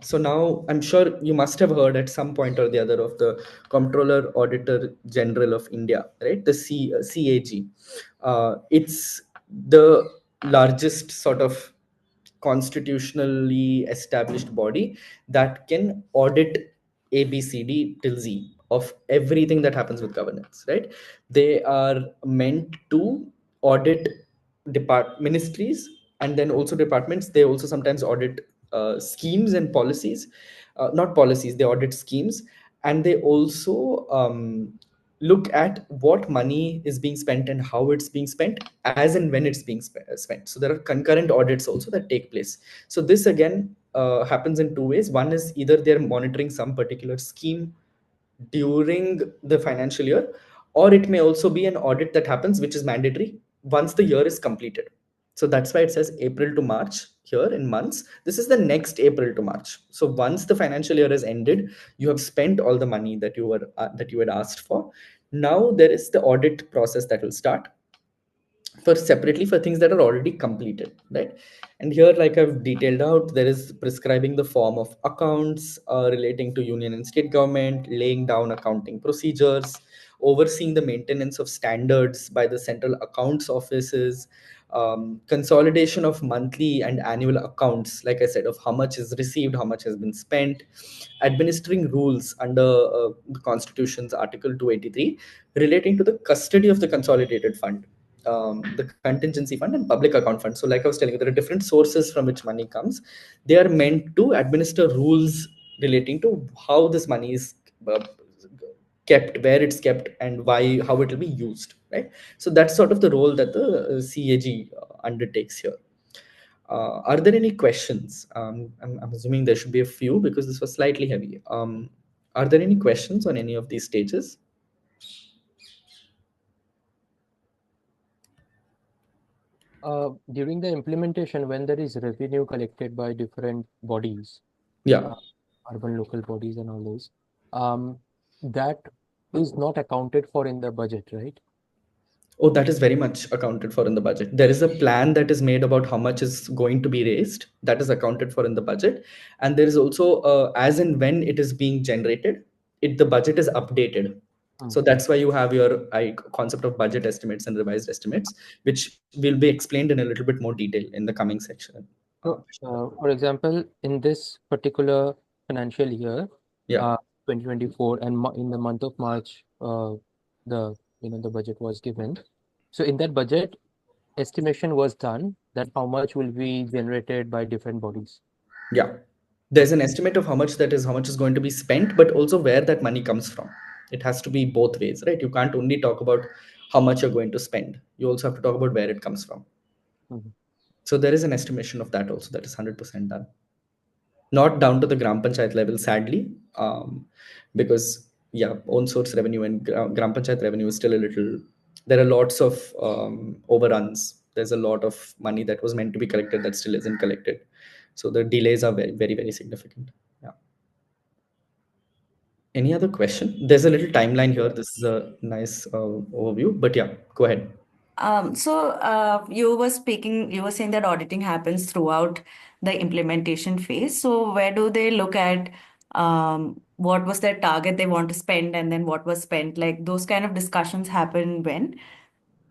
So now I'm sure you must have heard at some point or the other of the Comptroller Auditor General of India, right? The CAG. It's the largest sort of constitutionally established body that can audit A, B, C, D till Z of everything that happens with governance, right? They are meant to audit ministries, and then also departments. They also sometimes audit schemes and policies. not policies, they audit schemes, and they also look at what money is being spent and how it's being spent, as and when it's being spent. So there are concurrent audits also that take place. So this again happens in two ways. One is either they're monitoring some particular scheme during the financial year, or it may also be an audit that happens, which is mandatory once the year is completed. So that's why it says April to March here in months. This is the next April to March. So once the financial year is ended, you have spent all the money that you had asked for. Now there is the audit process that will start for separately for things that are already completed, right? And here, like I've detailed out, there is prescribing the form of accounts relating to union and state government, laying down accounting procedures, overseeing the maintenance of standards by the central accounts offices, consolidation of monthly and annual accounts, like I said, of how much is received, how much has been spent, administering rules under the Constitution's Article 283 relating to the custody of the consolidated fund, the contingency fund and public account fund. So like I was telling you, there are different sources from which money comes. They are meant to administer rules relating to how this money is kept, where it's kept, and why, how it will be used, right? So that's sort of the role that the CAG undertakes here. Are there any questions? I'm assuming there should be a few because this was slightly heavy. Are there any questions on any of these stages? During the implementation, when there is revenue collected by different bodies, Yeah. Urban local bodies and all those, that is not accounted for in the budget, right? Oh, that is very much accounted for in the budget. There is a plan that is made about how much is going to be raised. That is accounted for in the budget. And there is also, as and when it is being generated, the budget is updated. So that's why you have your concept of budget estimates and revised estimates, which will be explained in a little bit more detail in the coming section. So, for example, in this particular financial year, Yeah. 2024, and in the month of March, the budget was given. So in that budget, estimation was done that how much will be generated by different bodies. Yeah. There's an estimate of how much is going to be spent, but also where that money comes from. It has to be both ways, right? You can't only talk about how much you're going to spend. You also have to talk about where it comes from. Mhm. So there is an estimation of that also that is 100% done. Not down to the Gram Panchayat level, sadly, because own source revenue and Gram Panchayat revenue is still a little, there are lots of overruns. There's a lot of money that was meant to be collected that still isn't collected. So the delays are very, very, very significant. Yeah. Any other question? There's a little timeline here. This is a nice overview, but yeah, go ahead. You were saying that auditing happens throughout the implementation phase. So where do they look at what was their target they want to spend and then what was spent? Like those kind of discussions happen when?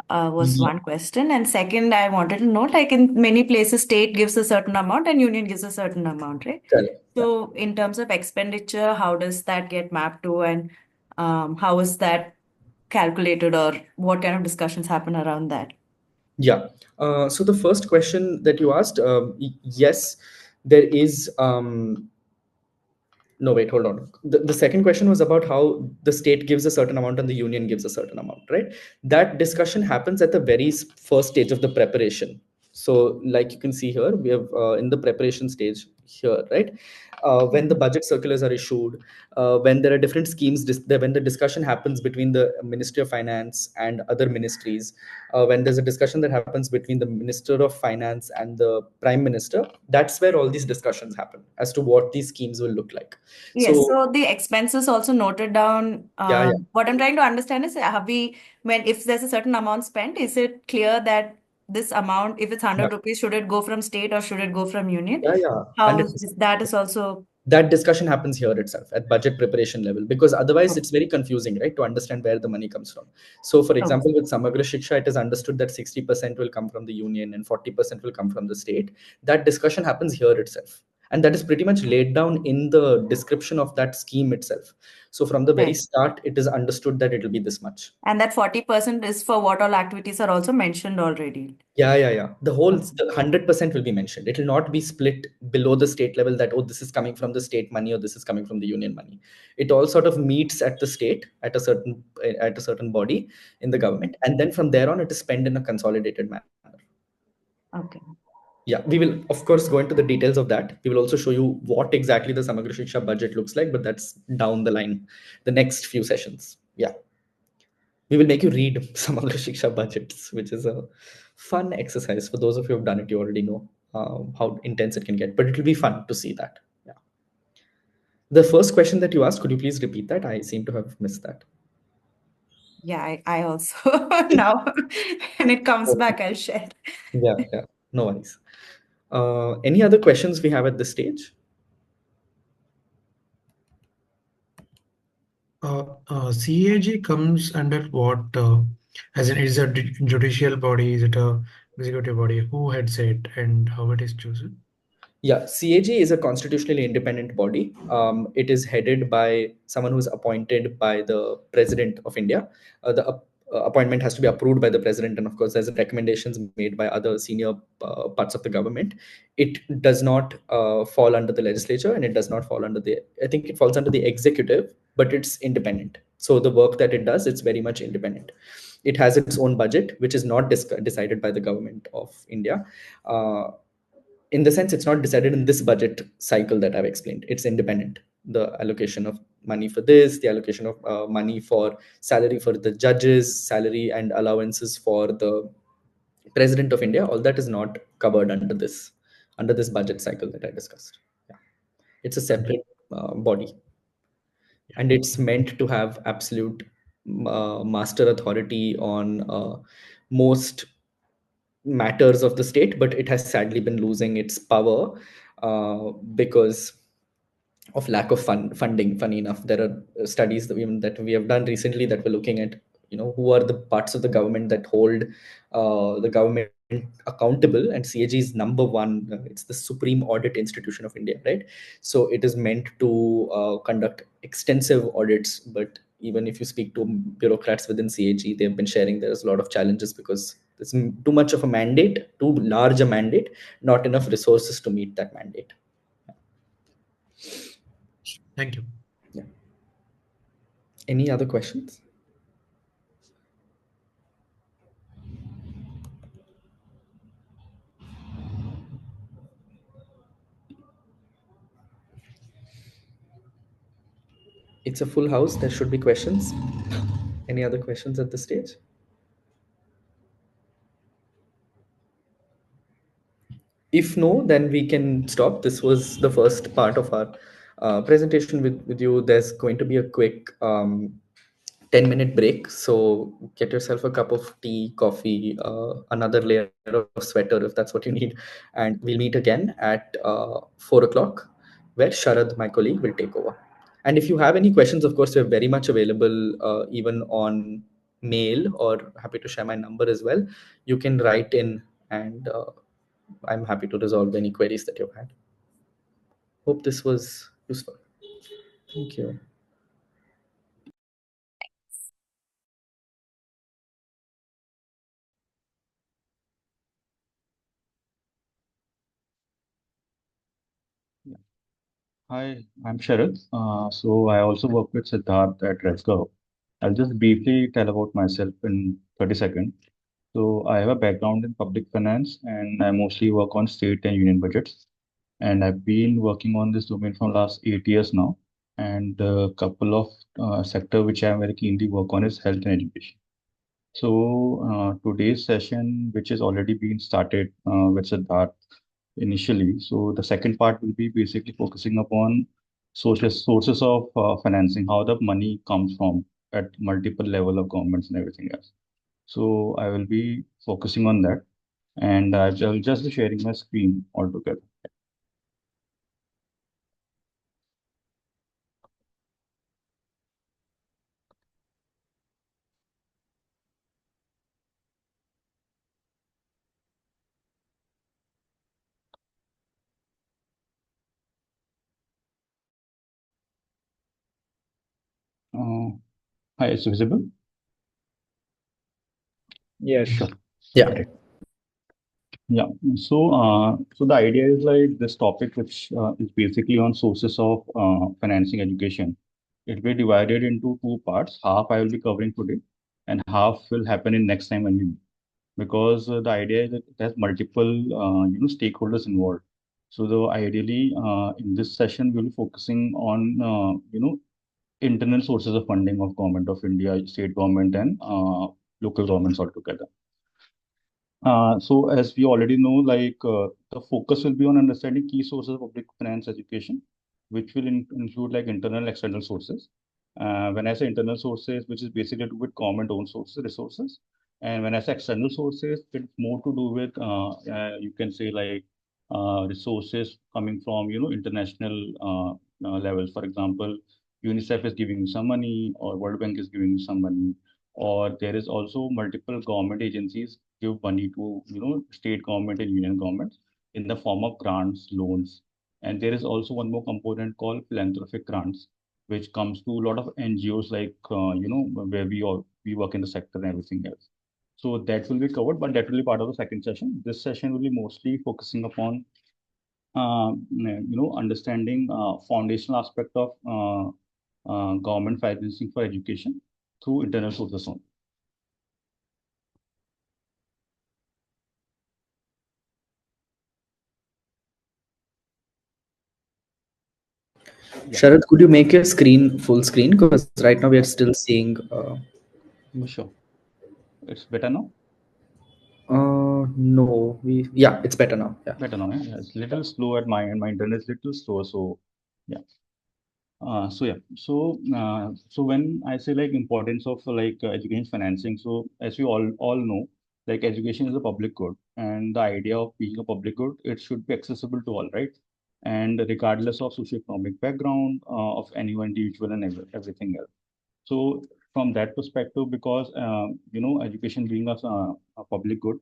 Was one question. And second, I wanted to know, like in many places, state gives a certain amount and union gives a certain amount, right? Correct. So in terms of expenditure, how does that get mapped to, and how is that calculated, or what kind of discussions happen around that? Yeah. So the first question that you asked, yes, there is. No, wait, hold on. The second question was about how the state gives a certain amount and the union gives a certain amount, right? That discussion happens at the very first stage of the preparation. So like you can see here, we have in the preparation stage here, right? When the budget circulars are issued, when there are different schemes, when the discussion happens between the Ministry of Finance and other ministries, when there's a discussion that happens between the Minister of Finance and the Prime Minister, that's where all these discussions happen as to what these schemes will look like. Yes, so the expenses also noted down. Yeah. What I'm trying to understand is, if there's a certain amount spent, is it clear that this amount, if it's 100 rupees, should it go from state or should it go from union? Yeah. That is also. That discussion happens here itself at budget preparation level, because otherwise it's very confusing, right, to understand where the money comes from. So for example, with Samagra Shiksha, it is understood that 60% will come from the union and 40% will come from the state. That discussion happens here itself. And that is pretty much laid down in the description of that scheme itself. So from the very Right. start, it is understood that it will be this much. And that 40% is for what all activities are also mentioned already. Yeah. The 100% will be mentioned. It will not be split below the state level that, oh, this is coming from the state money or this is coming from the union money. It all sort of meets at the state at a certain body in the government, and then from there on, it is spent in a consolidated manner. Okay. Yeah, we will of course go into the details of that. We will also show you what exactly the Samagra Shiksha budget looks like, but that's down the line, the next few sessions. Yeah. We will make you read Samagra Shiksha budgets, which is a fun exercise. For those of you who have done it, you already know how intense it can get, but it will be fun to see that. Yeah. The first question that you asked, could you please repeat that? I seem to have missed that. Yeah, I also now when it comes back, I'll share. Yeah. No worries. Any other questions we have at this stage? CAG comes under what? As in, is it a judicial body? Is it a executive body? Who heads it and how it is chosen? Yeah, CAG is a constitutionally independent body. It is headed by someone who is appointed by the President of India. The appointment has to be approved by the President, and of course, there's recommendations made by other senior parts of the government. It does not fall under the legislature, and it does not fall under the. I think it falls under the executive, but it's independent. So the work that it does, it's very much independent. It has its own budget, which is not decided by the government of India. In the sense, it's not decided in this budget cycle that I've explained. It's independent. The allocation of money for this, the allocation of money for salary for the judges, salary and allowances for the President of India, all that is not covered under this budget cycle that I discussed. Yeah. It's a separate body, and it's meant to have absolute master authority on most matters of the state, but it has sadly been losing its power because of lack of funding. Funny enough, there are studies that we have done recently that were looking at, who are the parts of the government that hold the government accountable, and CAG is number one. It's the supreme audit institution of India, right? So it is meant to conduct extensive audits, but even if you speak to bureaucrats within CAG, they've been sharing there's a lot of challenges because it's too much of a mandate, too large a mandate, not enough resources to meet that mandate. Thank you. Yeah. Any other questions? It's a full house. There should be questions. Any other questions at this stage? If no, then we can stop. This was the first part of our presentation with you. There's going to be a quick 10-minute break. So get yourself a cup of tea, coffee, another layer of sweater if that's what you need. And we'll meet again at 4 o'clock, where Sharad, my colleague, will take over. And if you have any questions, of course, we're very much available even on mail, or happy to share my number as well. You can write in, and I'm happy to resolve any queries that you've had. Hope this was useful. Thank you. Hi, I'm Sharad. So I also work with Siddharth at ResGov. I'll just briefly tell about myself in 30 seconds. So I have a background in public finance, and I mostly work on state and union budgets. And I've been working on this domain for last 8 years now. And a couple of sector which I am very keenly work on is health and education. So today's session, which has already been started with Siddharth initially. So the second part will be basically focusing upon sources of financing, how the money comes from at multiple level of governments and everything else. So I will be focusing on that, and I'll just be sharing my screen altogether. Hi, is it visible? Yes. Sure. Yeah. Yeah. So the idea is like this topic, which is basically on sources of financing education. It will be divided into two parts. Half I will be covering today, and half will happen in next time when we meet. Because the idea is that it has multiple stakeholders involved. So the ideally in this session we'll be focusing on internal sources of funding of Government of India, state government, and local governments altogether. So as we already know, the focus will be on understanding key sources of public finance education, which will include like internal and external sources. When I say internal sources, which is basically to do with government-owned sources, resources, and when I say external sources, it's more to do with you can say like resources coming from international levels. For example, UNICEF is giving you some money, or World Bank is giving you some money, or there is also multiple government agencies give money to state government and union governments in the form of grants, loans, and there is also one more component called philanthropic grants, which comes to a lot of NGOs like where we work in the sector and everything else. So that will be covered, but that will be part of the second session. This session will be mostly focusing upon understanding foundational aspect of government financing for education through internal sources only. Sharad, could you make your screen full screen? Because right now we are still seeing. Sure. It's better now? No, yeah, it's better now. Yeah. Better now, yeah. It's little slow at my end. My internet is little slow, so yeah. So when I say like importance of education financing, so as we all know, like education is a public good, and the idea of being a public good, it should be accessible to all, right? And regardless of socioeconomic background of any individual and everything else. So from that perspective, because education being a public good,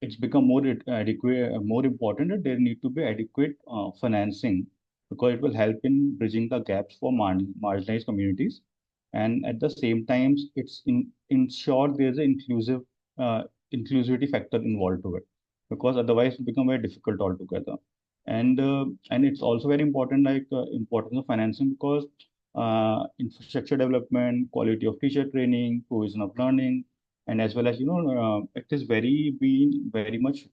it's become more adequate, more important that there need to be adequate financing, because it will help in bridging the gaps for marginalized communities, and at the same time, it's ensure there's an inclusivity factor involved to it, because otherwise it become very difficult altogether. And it's also very important, importance of financing, because infrastructure development, quality of teacher training, provision of learning, and as well as it is been very much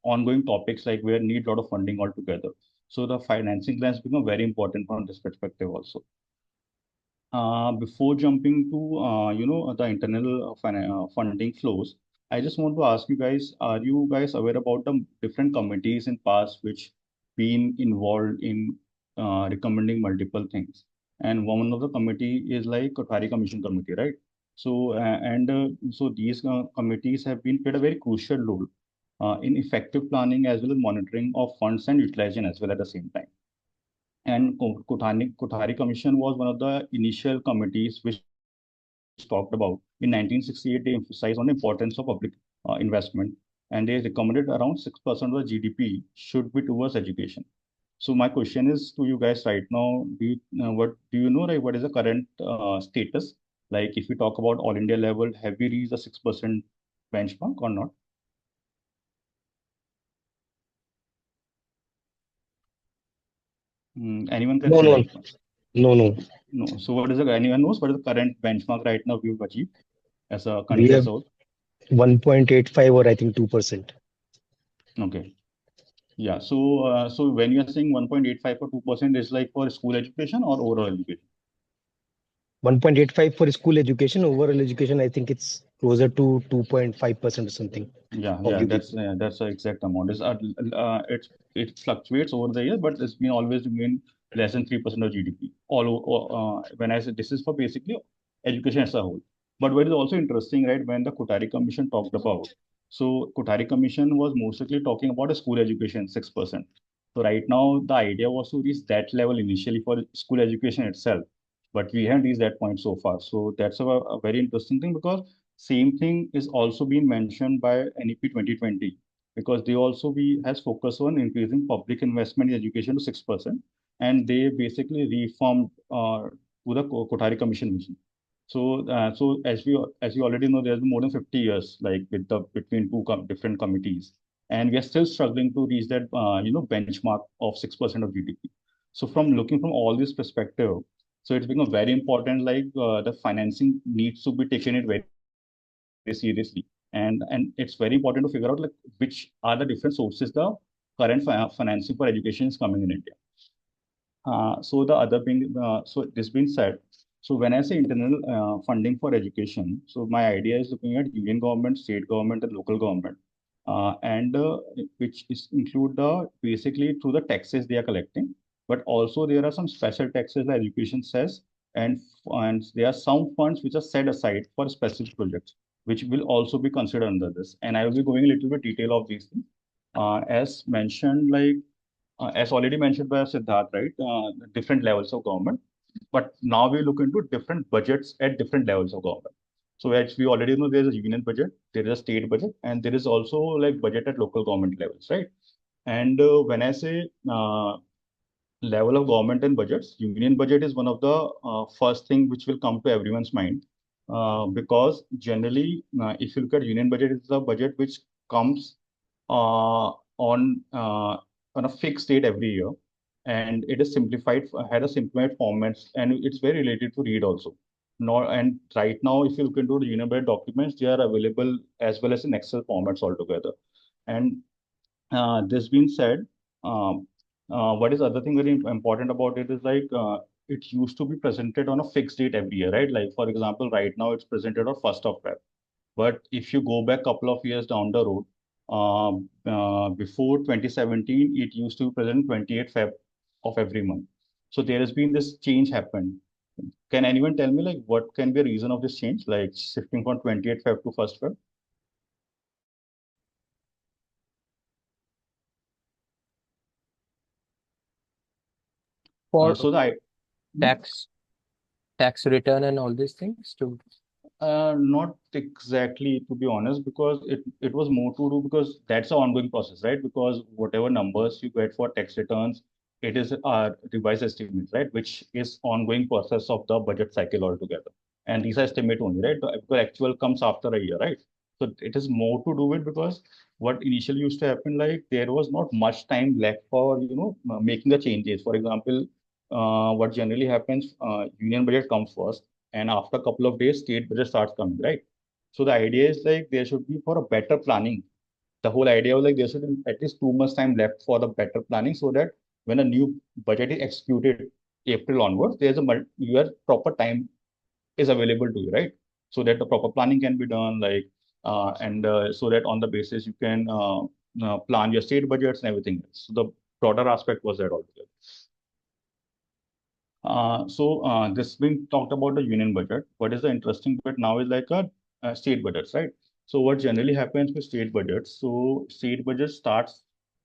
ongoing topics like where need a lot of funding altogether. So the financing plans become very important from this perspective also. Before jumping to the internal funding flows, I just want to ask you guys: are you guys aware about the different committees in past which been involved in recommending multiple things? And one of the committee is like Kothari Commission Committee, right? So these committees have been played a very crucial role in effective planning as well as monitoring of funds and utilization as well at the same time. And Kothari Commission was one of the initial committees which talked about. In 1968, they emphasized on the importance of public investment, and they recommended around 6% of the GDP should be towards education. So my question is to you guys right now: what do you know? Like, what is the current status? Like, if we talk about all India level, have we reached the 6% benchmark or not? Anyone can say? No. No. So what is anyone knows what is the current benchmark right now we've achieved as a We country have as a whole? 1.85 or I think 2%. Okay. Yeah. So when you're saying 1.85 or 2% is like for school education or overall education? 1.85 for school education. Overall education, I think it's closer to 2.5% or something. Yeah, that's the exact amount. It fluctuates over the year, but it's been always been less than 3% of GDP. When I say this is for basically education as a whole. But what is also interesting, right, when the Kothari Commission talked about, so Kothari Commission was mostly talking about a school education, 6%. So right now, the idea was to reach that level initially for school education itself, but we haven't reached that point so far. So that's a very interesting thing, because same thing is also being mentioned by NEP 2020, because they also has focused on increasing public investment in education to 6%, and they basically reformed to the Kothari Commission vision. So, as you already know, there's been more than 50 years, like with the between two different committees, and we are still struggling to reach that benchmark of 6% of GDP. So, from looking from all this perspective, so it's become very important. Like the financing needs to be taken it very seriously, and it's very important to figure out like which are the different sources the current financing for education is coming in India. So this being said, so when I say internal funding for education, so my idea is looking at union government, state government, and local government, and which is include the basically through the taxes they are collecting, but also there are some special taxes like education cess, and there are some funds which are set aside for specific projects, which will also be considered under this. And I will be going a little bit detail of these things. As mentioned, like as already mentioned by Siddharth, right? Different levels of government. But now we look into different budgets at different levels of government. So as we already know, there's a union budget, there is a state budget, and there is also like budget at local government levels, right? And when I say level of government and budgets, union budget is one of the first thing which will come to everyone's mind. Because generally, if you look at union budget, it's a budget which comes on a fixed date every year, and it is simplified, had a simplified format, and it's very related to read also. And right now, if you look into the union budget documents, they are available as well as in Excel formats altogether. And this being said, what is other thing very important about it is like it used to be presented on a fixed date every year, right? Like for example, right now it's presented on 1st of Feb. But if you go back a couple of years down the road, before 2017, it used to present 28th Feb of every month. So there has been this change happened. Can anyone tell me like what can be a reason of this change, like shifting from 28th Feb to 1st Feb? For So the tax return and all these things to not exactly, to be honest, because it was more to do because that's an ongoing process, right? Because whatever numbers you get for tax returns, it is a revised estimate, right? Which is ongoing process of the budget cycle altogether. And these are estimate only, right? The actual comes after a year, right? So it is more to do with because what initially used to happen, like there was not much time left for making the changes. For example, what generally happens, union budget comes first, and after a couple of days, state budget starts coming, right? So the idea is like there should be for a better planning. The whole idea was like there should be at least 2 months time left for the better planning, so that when a new budget is executed April onwards, there's your proper time is available to you, right? So that the proper planning can be done, like and so that on the basis you can plan your state budgets and everything else. So the broader aspect was that altogether. This being talked about the union budget. What is the interesting bit now is like a state budgets, right? So what generally happens with state budgets? So state budget starts,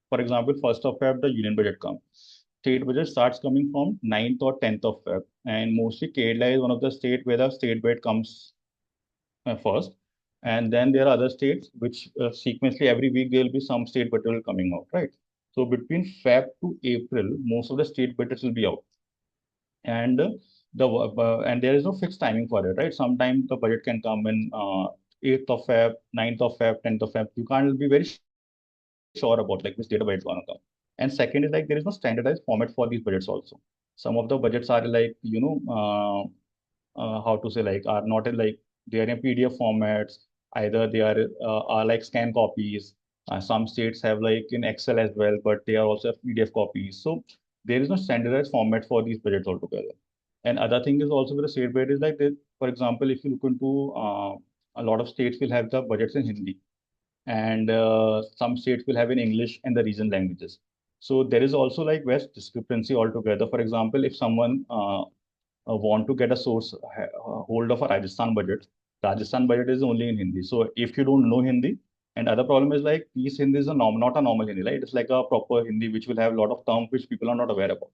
for example, 1st of Feb, the union budget comes. State budget starts coming from 9th or 10th of Feb, and mostly Kerala is one of the state where the state budget comes first, and then there are other states which sequentially every week there will be some state budget coming out, right? So between Feb to April, most of the state budgets will be out, and and there is no fixed timing for it, right? Sometimes the budget can come in 8th of Feb, 9th of Feb, 10th of Feb. You can't be very sure about like which date the budget is gonna come. And second is like there is no standardized format for these budgets also. Some of the budgets are like how to say, like are not in like they are in PDF formats. Either they are like scan copies. Some states have like in Excel as well, but they are also PDF copies. So there is no standardized format for these budgets altogether. And other thing is also with the state budget is like that, for example, if you look into a lot of states will have the budgets in Hindi, and some states will have in English and the regional languages. So there is also like vast discrepancy altogether. For example, if someone want to get a source hold of a Rajasthan budget is only in Hindi. So if you don't know Hindi, and other problem is like these Hindi is not a normal Hindi, right? It's like a proper Hindi which will have a lot of terms which people are not aware about.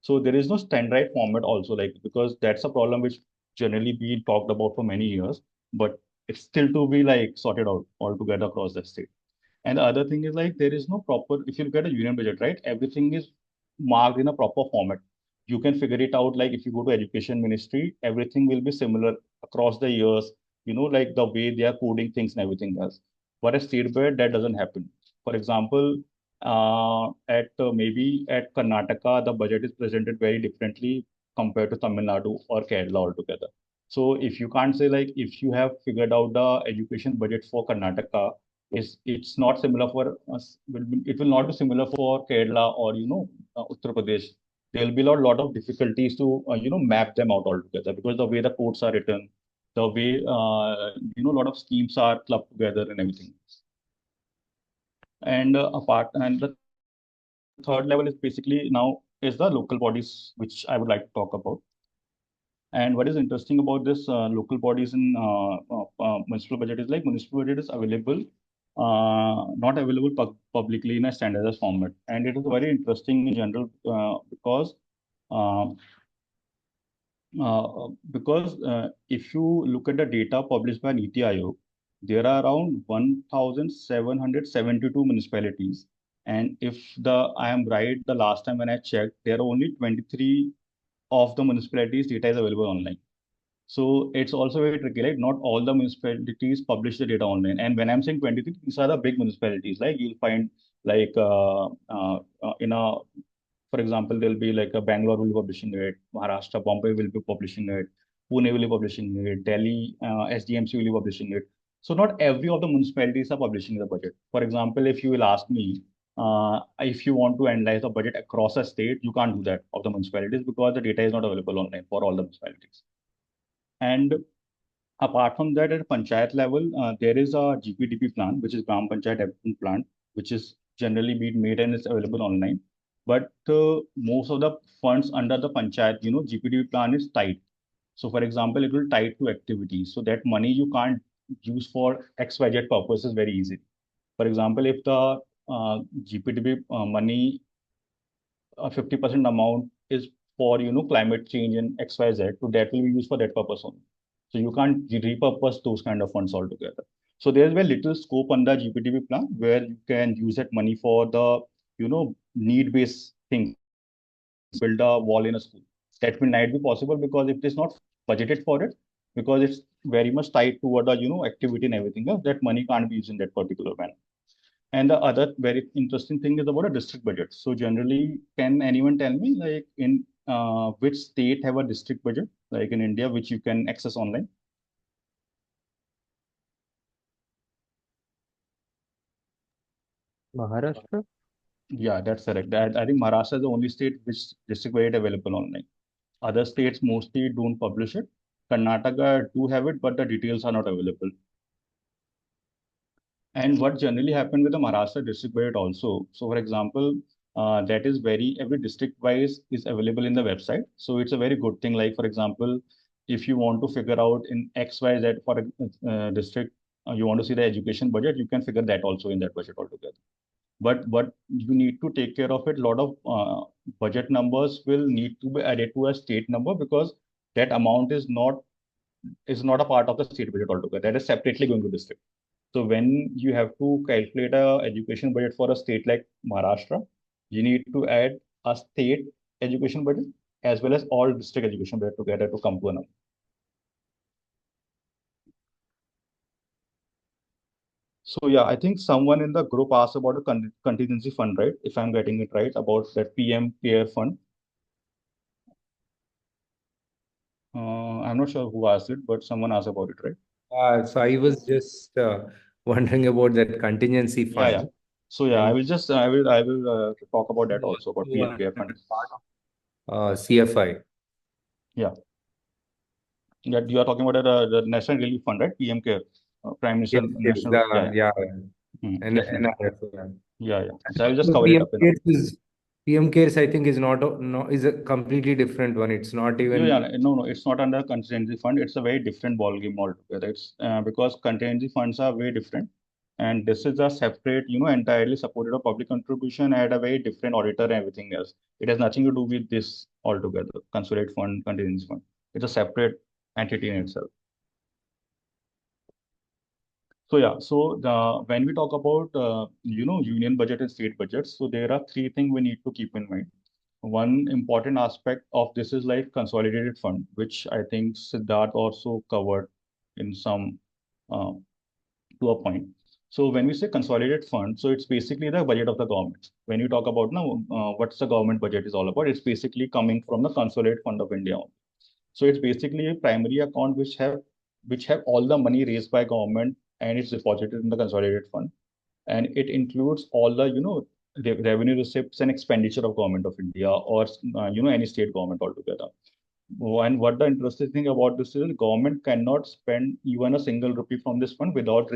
So there is no standardized format also, like because that's a problem which generally been talked about for many years, but it's still to be like sorted out altogether across the state. And the other thing is like there is no proper, if you look at a union budget, right? Everything is marked in a proper format. you can figure it out. Like if you go to education ministry, everything will be similar across the years, like the way they are coding things and everything else. But at state budget, that doesn't happen. For example, at maybe at Karnataka, the budget is presented very differently compared to Tamil Nadu or Kerala altogether. So if you can't say like if you have figured out the education budget for Karnataka, it's not similar for us. It will not be similar for Kerala or Uttar Pradesh. There will be a lot of difficulties to map them out altogether because the way the codes are written, the way a lot of schemes are clubbed together and everything. And the third level is basically now is the local bodies, which I would like to talk about. And what is interesting about this local bodies in municipal budget is like municipal budget is available, not available publicly in a standardized format. And it is very interesting in general because if you look at the data published by NITI Aayog, there are around 1,772 municipalities. And if I am right, the last time when I checked, there are only 23 of the municipalities data is available online. So it's also very tricky, like not all the municipalities publish the data online. And when I'm saying 23, these are the big municipalities. Like you'll find like for example, there'll be like a Bangalore will be publishing it, Maharashtra, Bombay will be publishing it, Pune will be publishing it, Delhi, SDMC will be publishing it. So not every of the municipalities are publishing the budget. For example, if you will ask me, if you want to analyze the budget across a state, you can't do that of the municipalities because the data is not available online for all the municipalities. And apart from that, at panchayat level, there is a GPDP plan, which is Gram Panchayat Development Plan, which is generally being made and is available online. But most of the funds under the panchayat, GPDP plan is tied. So, for example, it will tie to activities. So that money you can't use for XYZ purposes very easily. For example, if the GPDP money, 50% amount is for climate change and XYZ, so that will be used for that purpose only. So you can't repurpose those kind of funds altogether. So there's very little scope under GPDP plan where you can use that money for the need-based things, build a wall in a school. That will not be possible because it is not budgeted for it, because it's very much tied toward the activity and everything else. That money can't be used in that particular manner. And the other very interesting thing is about a district budget. So generally, can anyone tell me like in which state have a district budget, like in India, which you can access online? Maharashtra? Yeah, that's correct. I think Maharashtra is the only state which district budget available online. Other states mostly don't publish it. Karnataka do have it, but the details are not available. And what generally happened with the Maharashtra district budget also. So for example, that is every district wise is available in the website. So it's a very good thing. Like for example, if you want to figure out in XYZ for a district, you want to see the education budget, you can figure that also in that budget altogether. But you need to take care of it. A lot of budget numbers will need to be added to a state number because that amount is not a part of the state budget altogether. That is separately going to district. So when you have to calculate a education budget for a state like Maharashtra, you need to add a state education budget as well as all district education budget together to come to a number. So yeah, I think someone in the group asked about a contingency fund, right? If I'm getting it right, about that PM CARE fund. I'm not sure who asked it, but someone asked about it, right? So I was just wondering about that contingency fund. Yeah. So yeah, I will talk about that also about PM CARE fund. CFI. Yeah. That you are talking about the National Relief Fund, right? PM CARE, Prime Minister National. Yeah. Yeah. So I will just cover it up. PM CARES, I think, is a completely different one. It's not even. No, it's not under contingency fund. It's a very different ballgame altogether. It's because contingency funds are very different, and this is a separate, entirely supported of public contribution at a very different auditor and everything else. It has nothing to do with this altogether. Consolidated fund, contingency fund. It's a separate entity in itself. So yeah, when we talk about union budget and state budgets, so there are three things we need to keep in mind. one important aspect of this is like consolidated fund, which I think Siddharth also covered in some to a point. So when we say consolidated fund, so it's basically the budget of the government. When you talk about now, what's the government budget is all about, it's basically coming from the consolidated fund of India. So it's basically a primary account which have all the money raised by government and it's deposited in the consolidated fund, and it includes all the revenue receipts and expenditure of government of India or any state government altogether. And what the interesting thing about this is government cannot spend even a single rupee from this fund without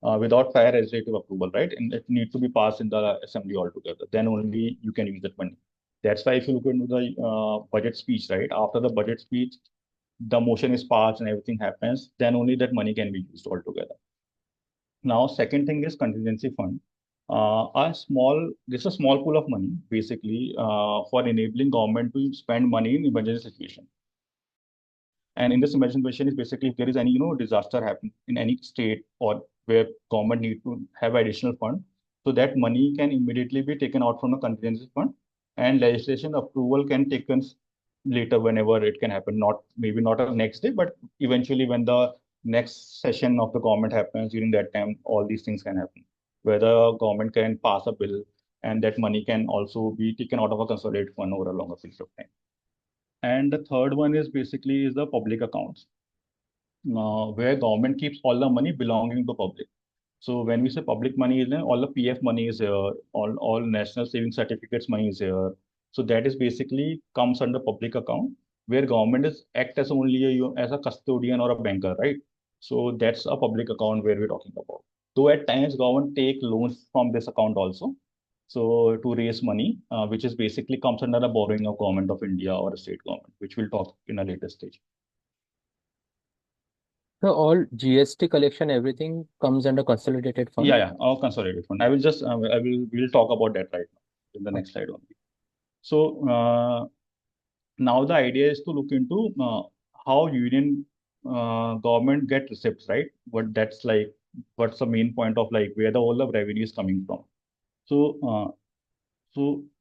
without prior legislative approval, right? And it needs to be passed in the assembly altogether. Then only you can use that money. That's why if you look into the budget speech, right? After the budget speech, the motion is passed and everything happens. Then only that money can be used altogether. Now, second thing is contingency fund. This is a small pool of money basically for enabling government to spend money in emergency situation. And in this emergency situation is basically if there is any disaster happen in any state or where government need to have additional fund, so that money can immediately be taken out from the contingency fund, and legislation approval can taken later whenever it can happen. Maybe not the next day, but eventually when the next session of the government happens, during that time, all these things can happen. Whether government can pass a bill and that money can also be taken out of a consolidated fund over a longer period of time. And the third one is basically the public accounts, where government keeps all the money belonging to public. So when we say public money, all the PF money is here, all national savings certificates money is here. So that is basically comes under public account, where government is act as only as a custodian or a banker, right? So that's a public account where we're talking about. Though at times government take loans from this account also, so to raise money, which is basically comes under the borrowing of government of India or a state government, which we'll talk in a later stage. So all GST collection, everything comes under consolidated fund? Yeah, all consolidated fund. We'll talk about that right now in the next slide only. So now the idea is to look into how union government get receipts, right? What's the main point of like where all the revenue is coming from. So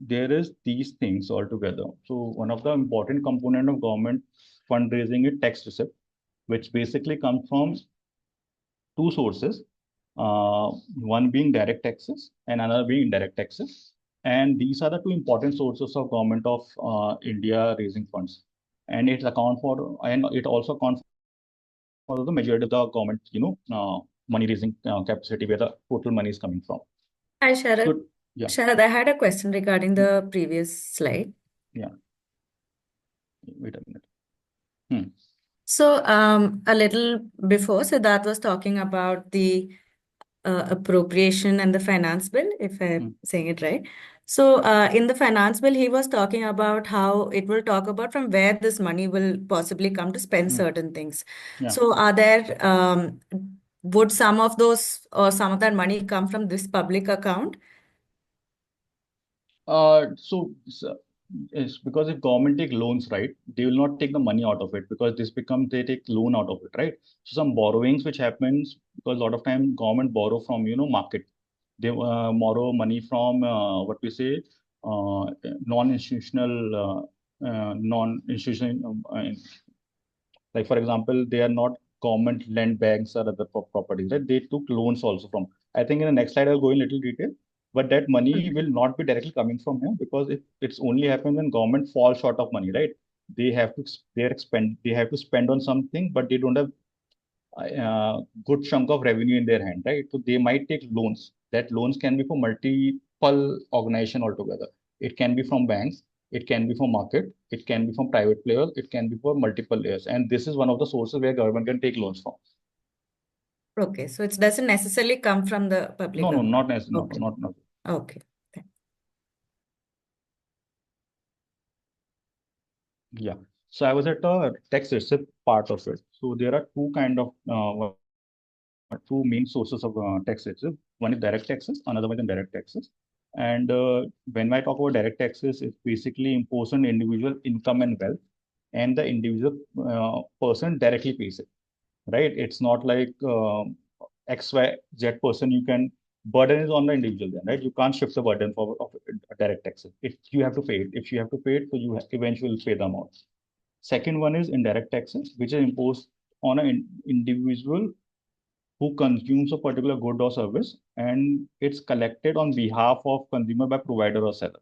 there is these things altogether. So one of the important component of government fundraising is tax receipt, which basically comes from two sources, one being direct taxes and another being indirect taxes. And these are the two important sources of government of India raising funds. And it also accounts for the majority of the government, money raising capacity where the total money is coming from. Hi, Sharad. So, yeah. Sharad, I had a question regarding the previous slide. Yeah. Wait a minute. So a little before, Siddharth was talking about the appropriation and the finance bill, if I'm saying it right. So in the finance bill, he was talking about how it will talk about from where this money will possibly come to spend certain things. Yeah. So are there, would some of those or some of that money come from this public account? It's because if government take loans, right, they will not take the money out of it because they take loan out of it, right? So some borrowings which happens because a lot of time government borrow from market. They borrow money from what we say non-institutional like for example, they are not government lend banks or other properties, right? They took loans also from. I think in the next slide I'll go in little detail. But that money will not be directly coming from him because it's only happens when government falls short of money, right? They have to spend on something, but they don't have a good chunk of revenue in their hand, right? So they might take loans. That loans can be for multiple organization altogether. It can be from banks, it can be from market, it can be from private players, it can be for multiple layers. And this is one of the sources where government can take loans from. Okay, so it doesn't necessarily come from the public No, account. not necessarily. Okay. Not. Okay. Yeah. So I was at the tax receipt part of it. So there are two main sources of tax receipt. One is direct taxes, another one is indirect taxes. And when I talk about direct taxes, it's basically imposed on individual income and wealth, and the individual person directly pays it, right? It's not like XYZ person you can burden is on the individual then, right? You can't shift the burden for of direct taxes. If you have to pay it, so you eventually pay the amount. Second one is indirect taxes, which is imposed on an individual who consumes a particular good or service, and it's collected on behalf of consumer by provider or seller.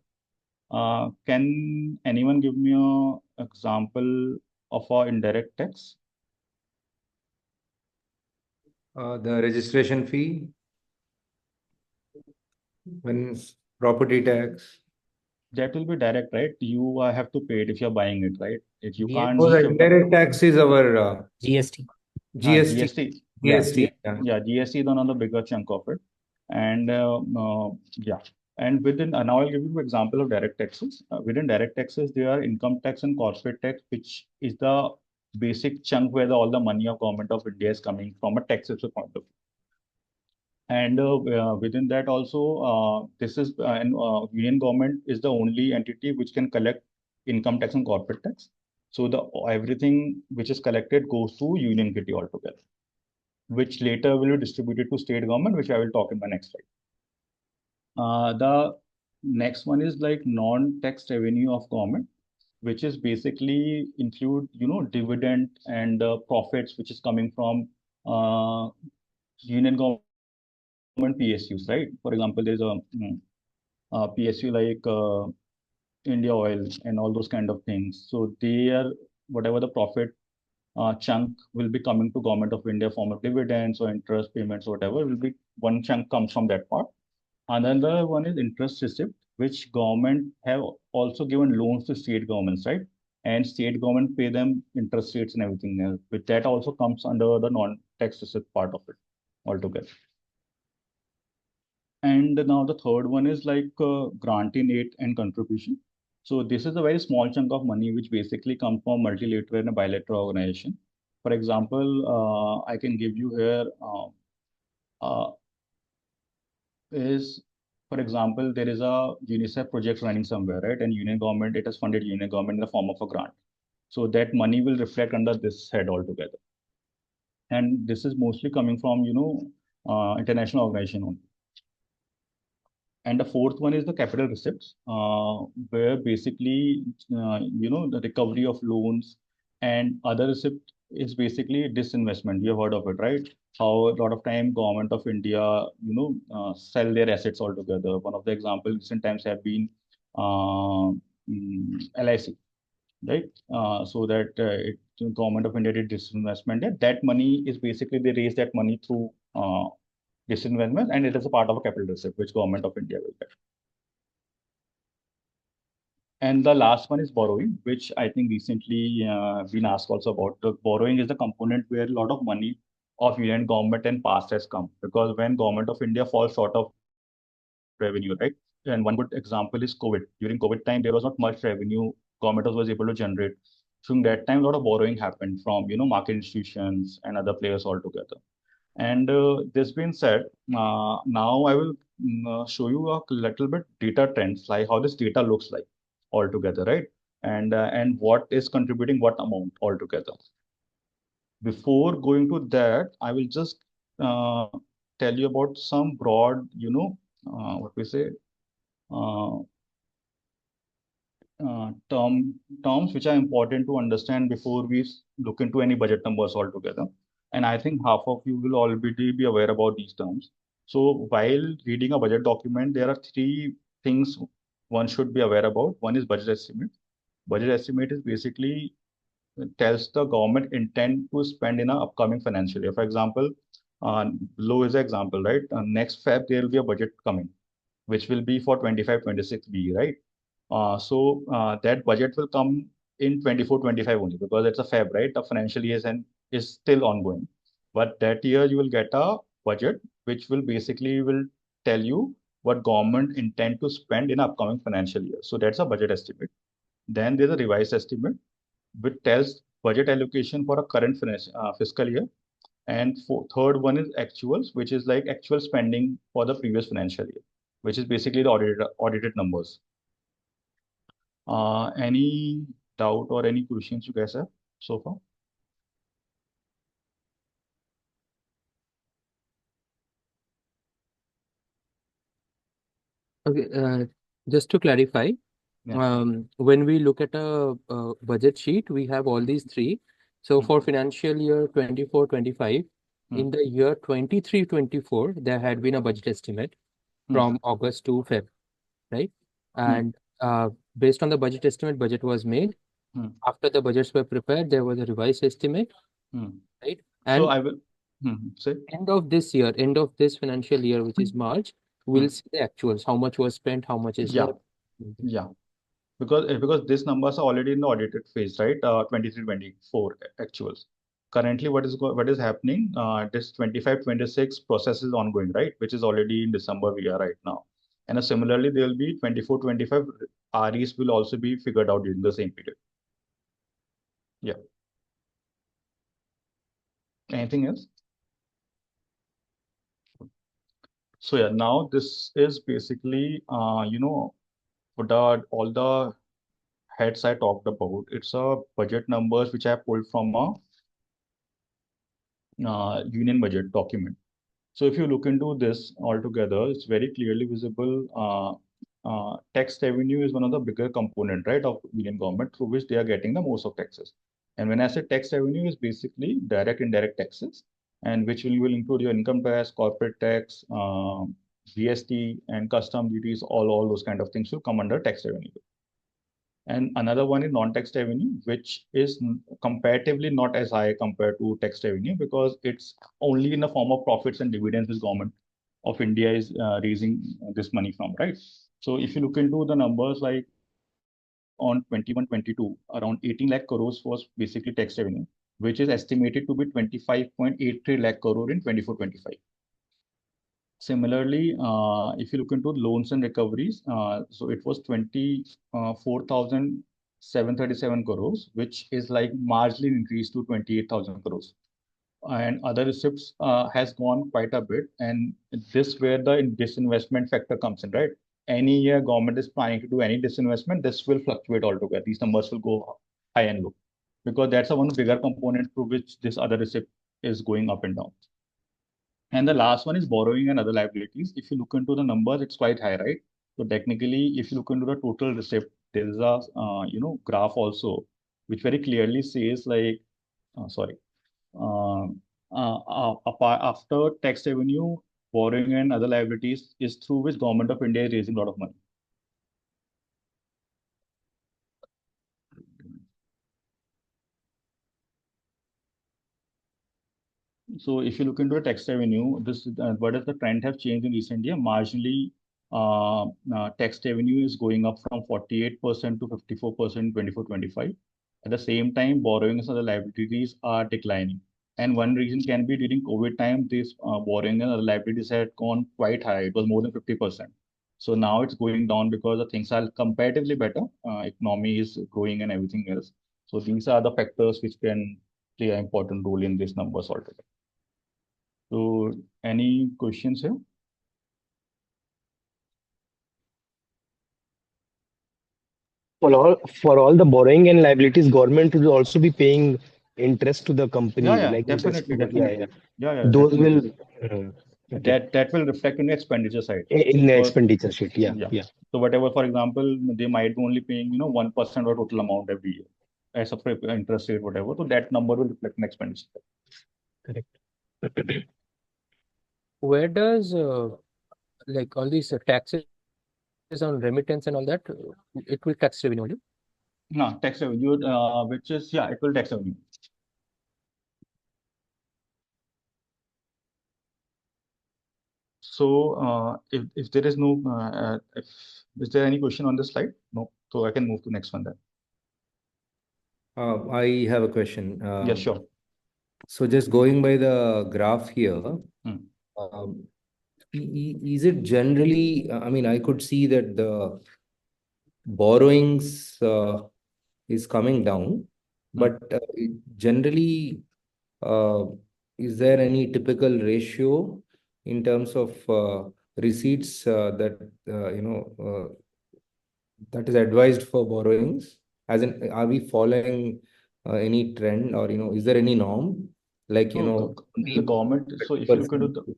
Can anyone give me an example of our indirect tax? The registration fee, when property tax. That will be direct, right? You have to pay it if you're buying it, right? If you can't Oh, the shift indirect tax is our GST. GST. Yeah, GST. Yeah. GST is another bigger chunk of it. And yeah. And within, now I'll give you an example of direct taxes. Within direct taxes, there are income tax and corporate tax, which is the basic chunk where all the money of government of India is coming from a taxation point of view. And within that also, this is union government is the only entity which can collect income tax and corporate tax. So the everything which is collected goes to union kitty altogether, which later will be distributed to state government, which I will talk in my next slide. The next one is like non-tax revenue of government, which is basically include dividend and profits which is coming from union government PSUs, right? For example, there's a PSU like India Oil and all those kind of things. So they are whatever the profit chunk will be coming to government of India form of dividends or interest payments or whatever will be one chunk comes from that part. Another one is interest receipt, which government have also given loans to state governments, right? And state government pay them interest rates and everything else. But that also comes under the non-tax receipt part of it altogether. And now the third one is like grant in aid and contribution. So this is a very small chunk of money which basically comes from multilateral and bilateral organization. For example, I can give you here is, for example, there is a UNICEF project running somewhere, right? And union government, it has funded union government in the form of a grant. So that money will reflect under this head altogether. And this is mostly coming from, international organization only. And the fourth one is the capital receipts, where basically, the recovery of loans and other receipt is basically disinvestment. You have heard of it, right? How a lot of time government of India, sell their assets altogether. One of the examples recent times have been LIC, right? So that government of India did disinvestment. That money is basically they raise that money through disinvestment, and it is a part of a capital receipt which government of India will get. And the last one is borrowing, which I think recently been asked also about. The borrowing is the component where a lot of money of union government and past has come, because when government of India falls short of revenue, right? And one good example is COVID. During COVID time, there was not much revenue government was able to generate. During that time, a lot of borrowing happened from market institutions and other players altogether. And this being said, now I will show you a little bit data trends, like how this data looks like altogether, right? And what is contributing what amount altogether. Before going to that, I will just tell you about some broad, what we say, terms which are important to understand before we look into any budget numbers altogether. And I think half of you will already be aware about these terms. So while reading a budget document, there are three things one should be aware about. One is budget estimate. Budget estimate is basically tells the government intent to spend in an upcoming financial year. For example, below is an example, right? Next Feb, there will be a budget coming, which will be for 25-26B, right? So that budget will come in 24-25 only, because it's a Feb, right? The financial year is still ongoing. But that year you will get a budget, which will basically will tell you what government intend to spend in upcoming financial year. So that's a budget estimate. Then there's a revised estimate, which tells budget allocation for a current fiscal year. And third one is actuals, which is like actual spending for the previous financial year, which is basically the audited numbers. Any doubt or any questions you guys have so far? Okay, just to clarify, Yeah. when we look at a budget sheet, we have all these three. So for financial year 24-25, in the year 23-24, there had been a budget estimate from August to Feb, right? And based on the budget estimate, budget was made. After the budgets were prepared, there was a revised estimate, right? So And I will say. end of this year, end of this financial year, which is March, we'll see the actuals, how much was spent, how much is Yeah. left. Yeah. Because these numbers are already in the audited phase, right? 23-24 actuals. Currently, what is happening? This 25-26 process is ongoing, right? Which is already in December we are right now. And similarly, there will be 24-25 REs will also be figured out during the same period. Yeah. Anything else? So yeah, now this is basically for all the heads I talked about. It's a budget numbers which I pulled from a union budget document. So if you look into this altogether, it's very clearly visible. Tax revenue is one of the bigger component, right, of union government through which they are getting the most of taxes. And when I say tax revenue, is basically direct indirect taxes, and which will include your income tax, corporate tax, GST, and custom duties. All those kind of things will come under tax revenue. And another one is non-tax revenue, which is comparatively not as high compared to tax revenue because it's only in the form of profits and dividends which government of India is raising this money from, right? So if you look into the numbers like on 21-22, around 18 lakh crores was basically tax revenue, which is estimated to be 25.83 lakh crore in 24-25. Similarly, if you look into loans and recoveries, so it was 24,737 crores, which is like marginally increased to 28,000 crores. And other receipts has gone quite a bit. And this where the disinvestment factor comes in, right? Any year government is planning to do any disinvestment, this will fluctuate altogether. These numbers will go high and low because that's a one bigger component through which this other receipt is going up and down. And the last one is borrowing and other liabilities. If you look into the numbers, it's quite high, right? So technically, if you look into the total receipt, there is a graph also, which very clearly says like, after tax revenue, borrowing and other liabilities is through which government of India is raising a lot of money. So if you look into the tax revenue, this what does the trend have changed in recent year? Marginally, tax revenue is going up from 48% to 54% 24-25. At the same time, borrowings and the liabilities are declining. And one reason can be during COVID time, this borrowing and the liabilities had gone quite high. It was more than 50%. So now it's going down because the things are comparatively better. Economy is growing and everything else. So these are the factors which can play an important role in these numbers altogether. So any questions here? For all the borrowing and liabilities, government will also be paying interest to the company, Yeah, like interest definitely, to the, definitely. Yeah, those definitely. will okay. That will reflect in the expenditure side. In the Because, expenditure sheet. Yeah. So whatever, for example, they might be only paying 1% of total amount every year as a interest rate, whatever. So that number will reflect in expenditure. Correct. Where does like all these taxes on remittance and all that, it will tax revenue only? No, tax revenue, which is, it will tax revenue. So if there is no, is there any question on this slide? No. So I can move to next one then. I have a question. Yeah, sure. So just going by the graph here, is it generally, I mean, I could see that the borrowings is coming down, but generally, is there any typical ratio in terms of receipts that that is advised for borrowings? As in, are we following any trend, or is there any norm? Like the government. So if you look into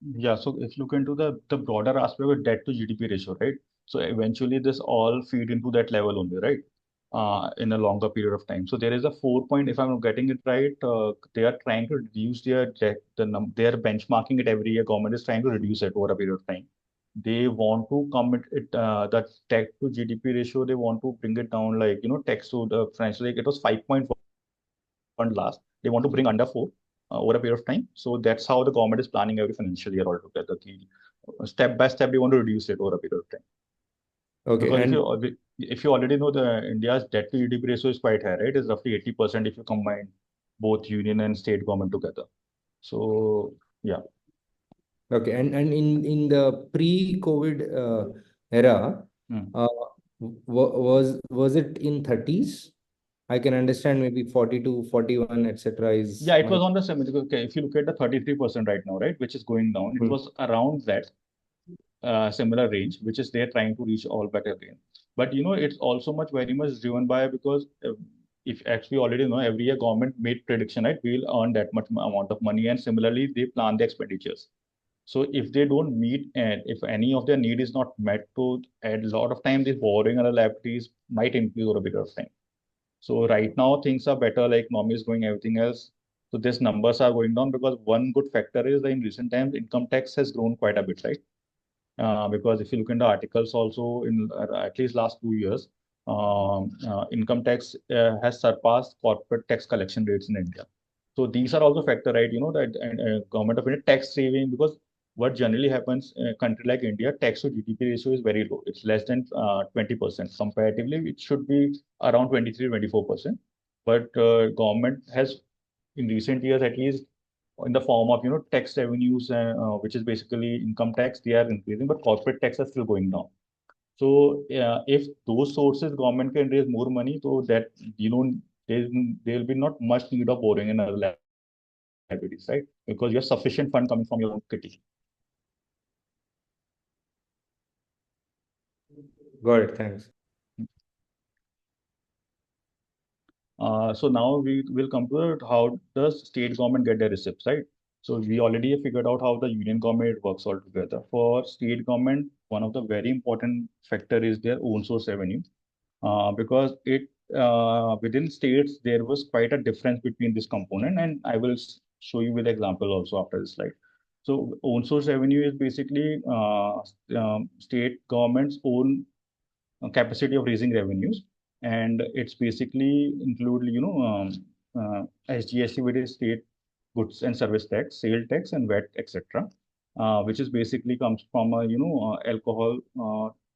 Yeah, so if you look into the broader aspect of debt to GDP ratio, right? So eventually this all feed into that level only, right? In a longer period of time. So there is a 4 point, if I'm getting it right, they are trying to reduce their debt, they are benchmarking it every year. Government is trying to reduce it over a period of time. They want to commit it, that debt to GDP ratio, they want to bring it down, like, tax to the financial, like it was 5.1 last. They want to bring under 4 over a period of time. So that's how the government is planning every financial year altogether. Step by step, they want to reduce it over a period of time. Okay, Because and if you already know, the India's debt to GDP ratio is quite high, right? It's roughly 80% if you combine both union and state government together. So yeah. okay, and in the pre-COVID era, Hmm. was it in 30s? I can understand maybe 42, 41, etc. is Yeah, it my was on the same. Okay, if you look at the 33% right now, right, which is going down, it was around that similar range, which is they're trying to reach all back again. But it's also very much driven by, because if actually already know, every year government made prediction, right? We'll earn that much amount of money, and similarly they plan the expenditures. So if they don't meet, and if any of their need is not met, to at a lot of time, this borrowing and liabilities might increase over a bit of time. So right now things are better, like economy is going, everything else. So these numbers are going down, because one good factor is that in recent times income tax has grown quite a bit, right? Because if you look into articles also, in at least last 2 years, income tax has surpassed corporate tax collection rates in India. So these are also factor, right? That government of India tax saving, because what generally happens in a country like India, tax to GDP ratio is very low. It's less than 20%. Comparatively, it should be around 23, 24%. But government has, in recent years at least, in the form of tax revenues, which is basically income tax, they are increasing, but corporate tax are still going down. So if those sources government can raise more money, so that there will be not much need of borrowing and other liabilities, right? Because you have sufficient fund coming from your own kitty. Got it. Thanks. So now we will come to how does state government get their receipts, right? So we already figured out how the union government works all together. For state government, one of the very important factor is their own source revenue, because within states there was quite a difference between this component, and I will show you with example also after this slide. So own source revenue is basically state government's own capacity of raising revenues, and it's basically include SGST, which is state goods and service tax, sale tax, and VAT, etc., which is basically comes from alcohol,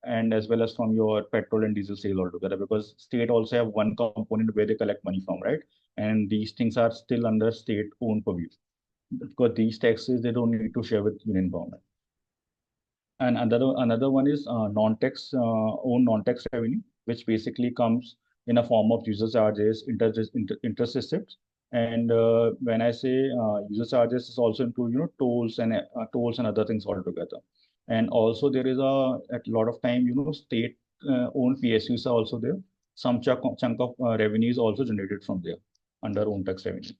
and as well as from your petrol and diesel sale altogether, because state also have one component where they collect money from, right? And these things are still under state own purview, because these taxes they don't need to share with union government. And another one is non-tax own non-tax revenue, which basically comes in a form of user charges, interest receipts. And when I say user charges, is also include tolls and other things altogether. And also there is at a lot of time state owned PSUs are also there. Some chunk of revenue is also generated from there under own tax revenue.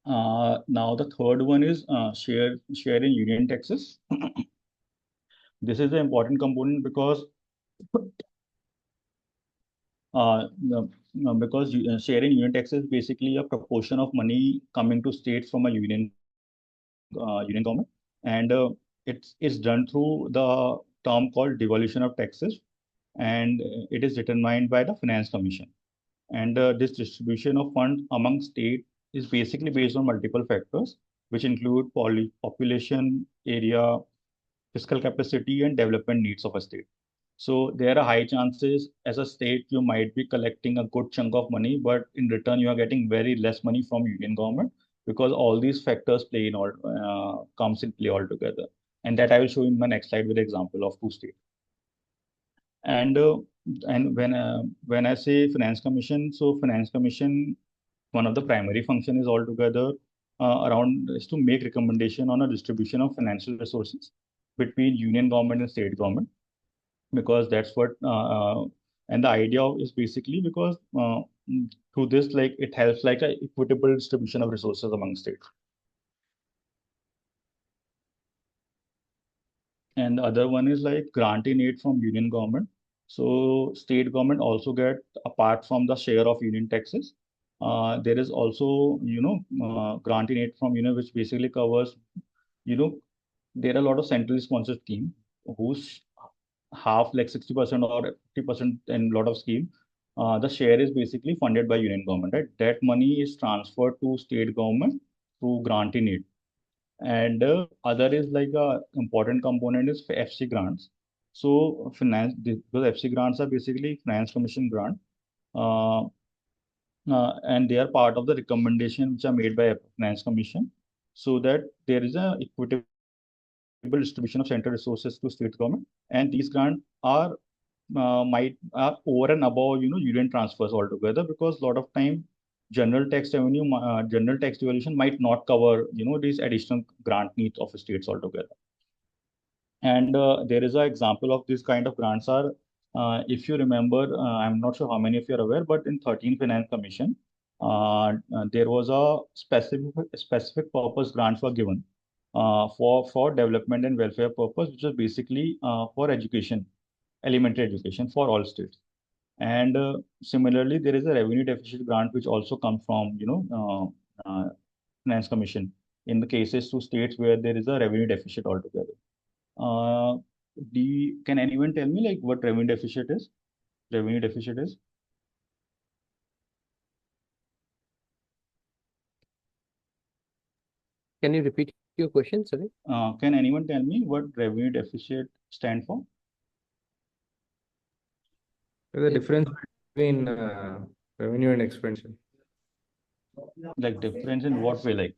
Now the third one is share in union taxes. This is the important component, because sharing union tax is basically a proportion of money coming to states from a union government, and it's done through the term called devolution of taxes, and it is determined by the Finance Commission. And this distribution of funds among state is basically based on multiple factors, which include population, area, fiscal capacity, and development needs of a state. So there are high chances as a state you might be collecting a good chunk of money, but in return you are getting very less money from union government, because all these factors play in all comes in play altogether. And that I will show in my next slide with example of two states. And when I say Finance Commission, so Finance Commission, one of the primary function is altogether around is to make recommendation on a distribution of financial resources between union government and state government, because that's what and the idea is basically because through this, like, it helps like a equitable distribution of resources among states. And the other one is like grant in aid from union government. So state government also get, apart from the share of union taxes, there is also, grant in aid from union, which basically covers, you know, there are a lot of centrally sponsored scheme whose half, like 60% or 50% in a lot of scheme, the share is basically funded by union government, right? That money is transferred to state government through grant in aid. And other is like a important component is FC grants. So finance, because FC grants are basically finance commission grant, uh, and they are part of the recommendation which are made by finance commission, so that there is a equitable distribution of central resources to state government, and these grants are are over and above union transfers altogether, because a lot of time general tax devolution might not cover these additional grant needs of states altogether. And there is an example of this kind of grants are, if you remember, I'm not sure how many of you are aware, but in 13 Finance Commission, there was a specific purpose grants were given for development and welfare purpose, which is basically for education, elementary education for all states. And similarly, there is a revenue deficit grant which also comes from Finance Commission in the cases to states where there is a revenue deficit altogether. Uh, can anyone tell me like what revenue deficit is? Revenue deficit is? Can you repeat your question, sorry? Can anyone tell me what revenue deficit stand for? The difference between revenue and expenditure. Like difference in what way? Like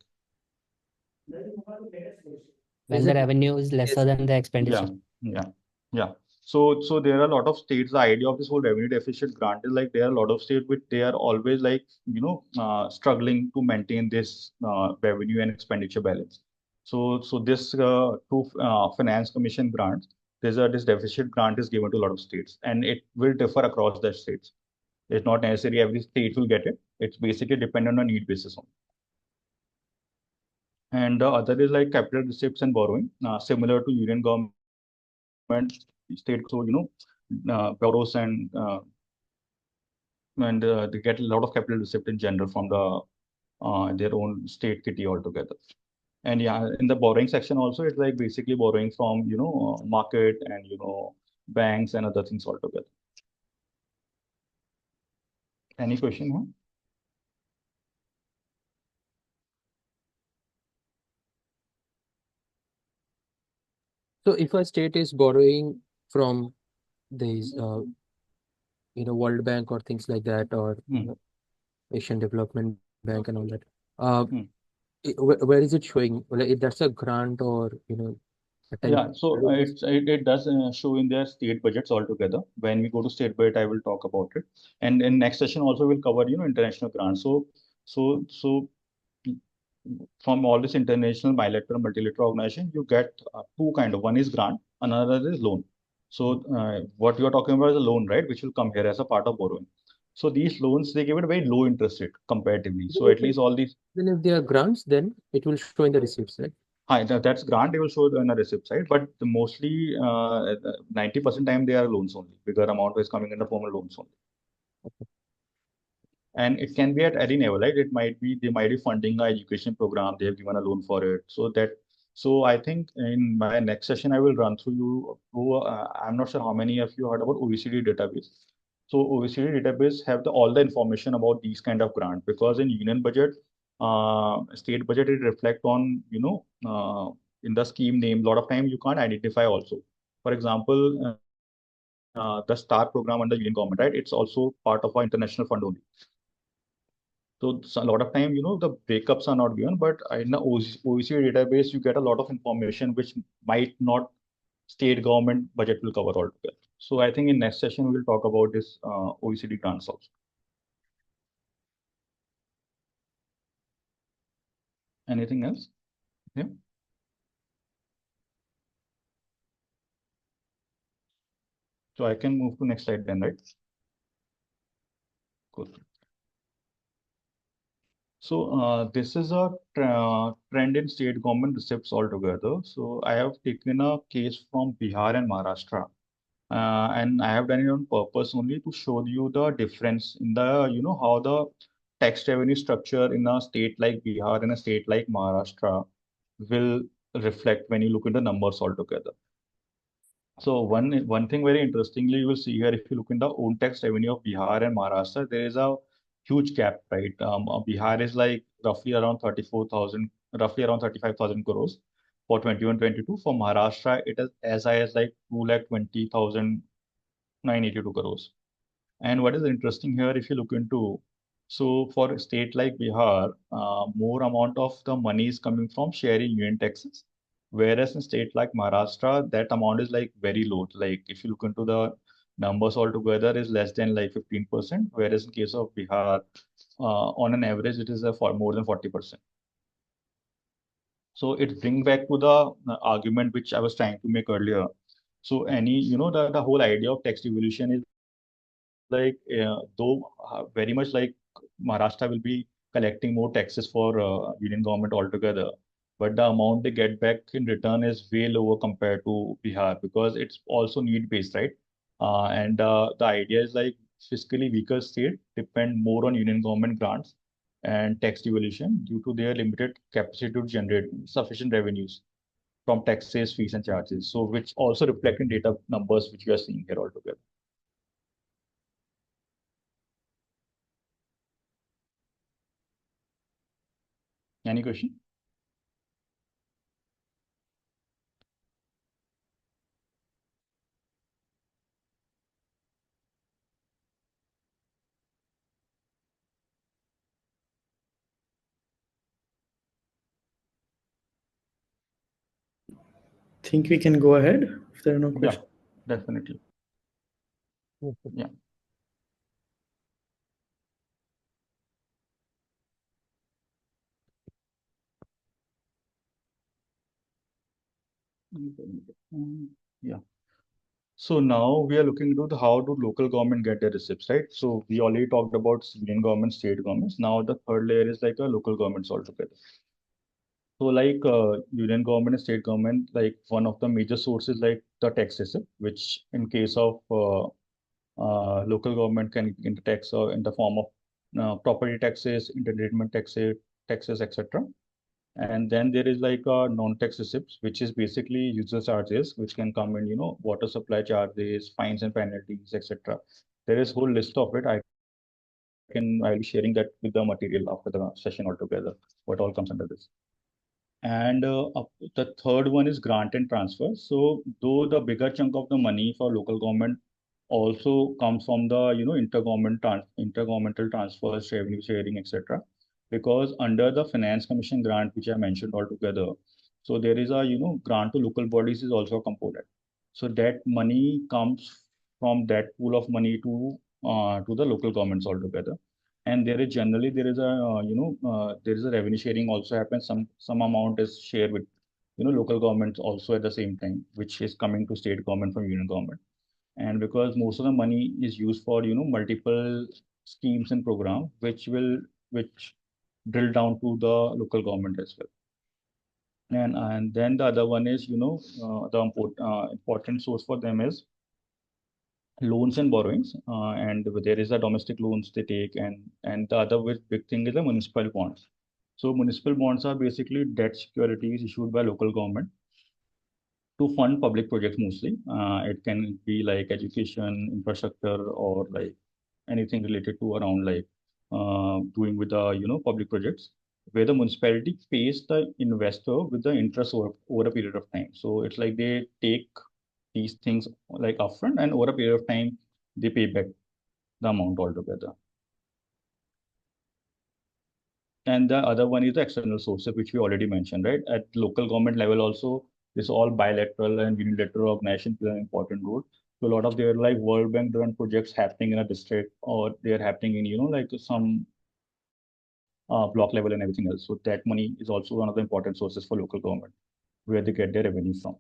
when the revenue is lesser than the expenditure. Yeah. So there are a lot of states. The idea of this whole revenue deficit grant is like there are a lot of states which they are always like struggling to maintain this revenue and expenditure balance. So this through finance commission grants, this deficit grant is given to a lot of states, and it will differ across the states. It's not necessary every state will get it. It's basically dependent on need basis only. And the other is like capital receipts and borrowing, similar to union government, state. So borrows and they get a lot of capital receipt in general from the their own state kitty altogether. And yeah, in the borrowing section also, it's like basically borrowing from market and banks and other things altogether. Any question here? So if a state is borrowing from these, World Bank or things like that, or Asian Development Bank and all that, where is it showing? Like, that's a grant or Yeah, so it does show in their state budgets altogether. When we go to state budget, I will talk about it. And in next session also we'll cover international grants. So from all this international bilateral multilateral organization, you get two kind of, one is grant, another is loan. So what you're talking about is a loan, right, which will come here as a part of borrowing. So these loans, they give it a very low interest rate comparatively. So at least all these. Then if they are grants, then it will show in the receipts, right? Hi, that's grant, they will show on the receipt side, but mostly 90% time they are loans only. Bigger amount is coming in the form of loans only. Okay. And it can be at any level, right? They might be funding an education program. They have given a loan for it. So I think in my next session, I will run through you. I'm not sure how many of you heard about OECD database. So OECD database have all the information about these kind of grant, because in union budget, state budget, it reflect on, in the scheme name, a lot of time you can't identify also. For example, the STAR program under union government, right? It's also part of our international fund only. So a lot of time, the breakups are not given, but in the OECD database, you get a lot of information which might not state government budget will cover altogether. So I think in next session, we'll talk about this OECD grants also. Anything else? Yeah. So I can move to next slide then, right? Cool. So this is a trend in state government receipts altogether. So I have taken a case from Bihar and Maharashtra, and I have done it on purpose only to show you the difference in the, how the tax revenue structure in a state like Bihar and a state like Maharashtra will reflect when you look at the numbers altogether. So one thing very interestingly you will see here, if you look in the own tax revenue of Bihar and Maharashtra, there is a huge gap, right? Bihar is like roughly around 34,000, roughly around 35,000 crores for 21-22. For Maharashtra, it is as high as like 2,20,982 crores. And what is interesting here, if you look into, so for a state like Bihar, more amount of the money is coming from sharing union taxes, whereas in state like Maharashtra, that amount is like very low. Like if you look into the numbers altogether, is less than like 15%, whereas in case of Bihar, on an average, it is for more than 40%. So it brings back to the argument which I was trying to make earlier. So the whole idea of tax devolution is like, though very much like Maharashtra will be collecting more taxes for union government altogether, but the amount they get back in return is way lower compared to Bihar because it's also need based, right? And the idea is like fiscally weaker state depend more on union government grants and tax devolution due to their limited capacity to generate sufficient revenues from taxes, fees, and charges. So which also reflect in data numbers which we are seeing here altogether. Any question? Think we can go ahead if there are no questions. Yeah, definitely. Yeah. Yeah. So now we are looking into how do local government get their receipts, right? So we already talked about union government, state governments. Now the third layer is like a local governments altogether. So like union government and state government, like one of the major sources like the tax receipt, which in case of local government can get the tax in the form of property taxes, entertainment taxes, etc. And then there is like a non-tax receipts, which is basically user charges, which can come in, water supply charges, fines and penalties, etc. There is whole list of it. I'll be sharing that with the material after the session altogether, what all comes under this. And the third one is grant and transfer. So though the bigger chunk of the money for local government also comes from the intergovernmental transfers, revenue sharing, etc. Because under the Finance Commission grant, which I mentioned altogether, so there is a grant to local bodies is also a component. So that money comes from that pool of money to the local governments altogether. And there is generally there is a revenue sharing also happens. Some amount is shared with local governments also at the same time, which is coming to state government from union government. And because most of the money is used for multiple schemes and program which drill down to the local government as well. And then the other one is the important source for them is loans and borrowings, and there is a domestic loans they take, and the other big thing is the municipal bonds. So municipal bonds are basically debt securities issued by local government to fund public projects mostly. It can be like education, infrastructure, or like anything related to around like doing with the public projects, where the municipality pays the investor with the interest over a period of time. So it's like they take these things like upfront, and over a period of time they pay back the amount altogether. And the other one is the external sources, which we already mentioned, right? At local government level also, this all bilateral and unilateral organization play an important role. So a lot of their like World Bank driven projects happening in a district, or they're happening in, like some block level and everything else. So that money is also one of the important sources for local government, where they get their revenue from.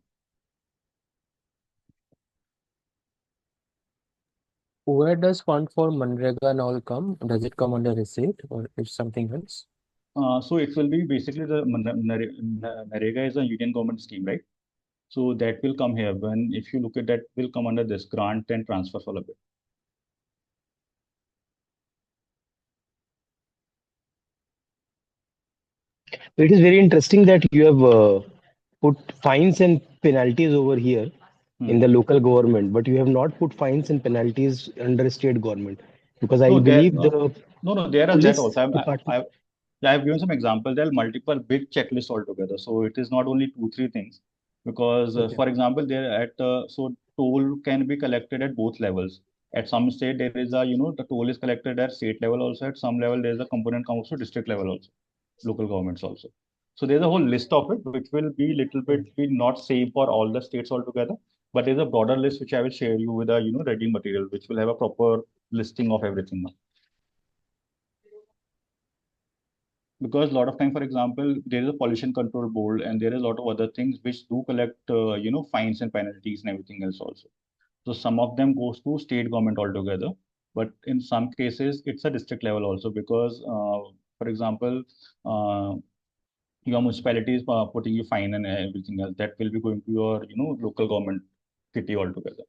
Where does fund for Manrega and all come? Does it come under receipt or it's something else? So it will be basically the NREGA is a union government scheme, right? So that will come here. When if you look at that, will come under this grant and transfer for a bit. It is very interesting that you have put fines and penalties over here in the local government, but you have not put fines and penalties under state government, because I No, believe there, the there are that police also. department. I've given some example. There are multiple big checklists altogether. So it is not only 2, 3 things. Because, Okay. for example, there at so toll can be collected at both levels. At some state, there is a the toll is collected at state level also. At some level, there is a component comes to district level also, local governments also. So there's a whole list of it, which will be little bit be not same for all the states altogether. But there's a broader list which I will share you with a ready material, which will have a proper listing of everything now. Because a lot of time, for example, there is a pollution control board and there is a lot of other things which do collect, fines and penalties and everything else also. So some of them goes to state government altogether, but in some cases it's a district level also because, for example, your municipality is putting you fine and everything else that will be going to your, local government kitty altogether.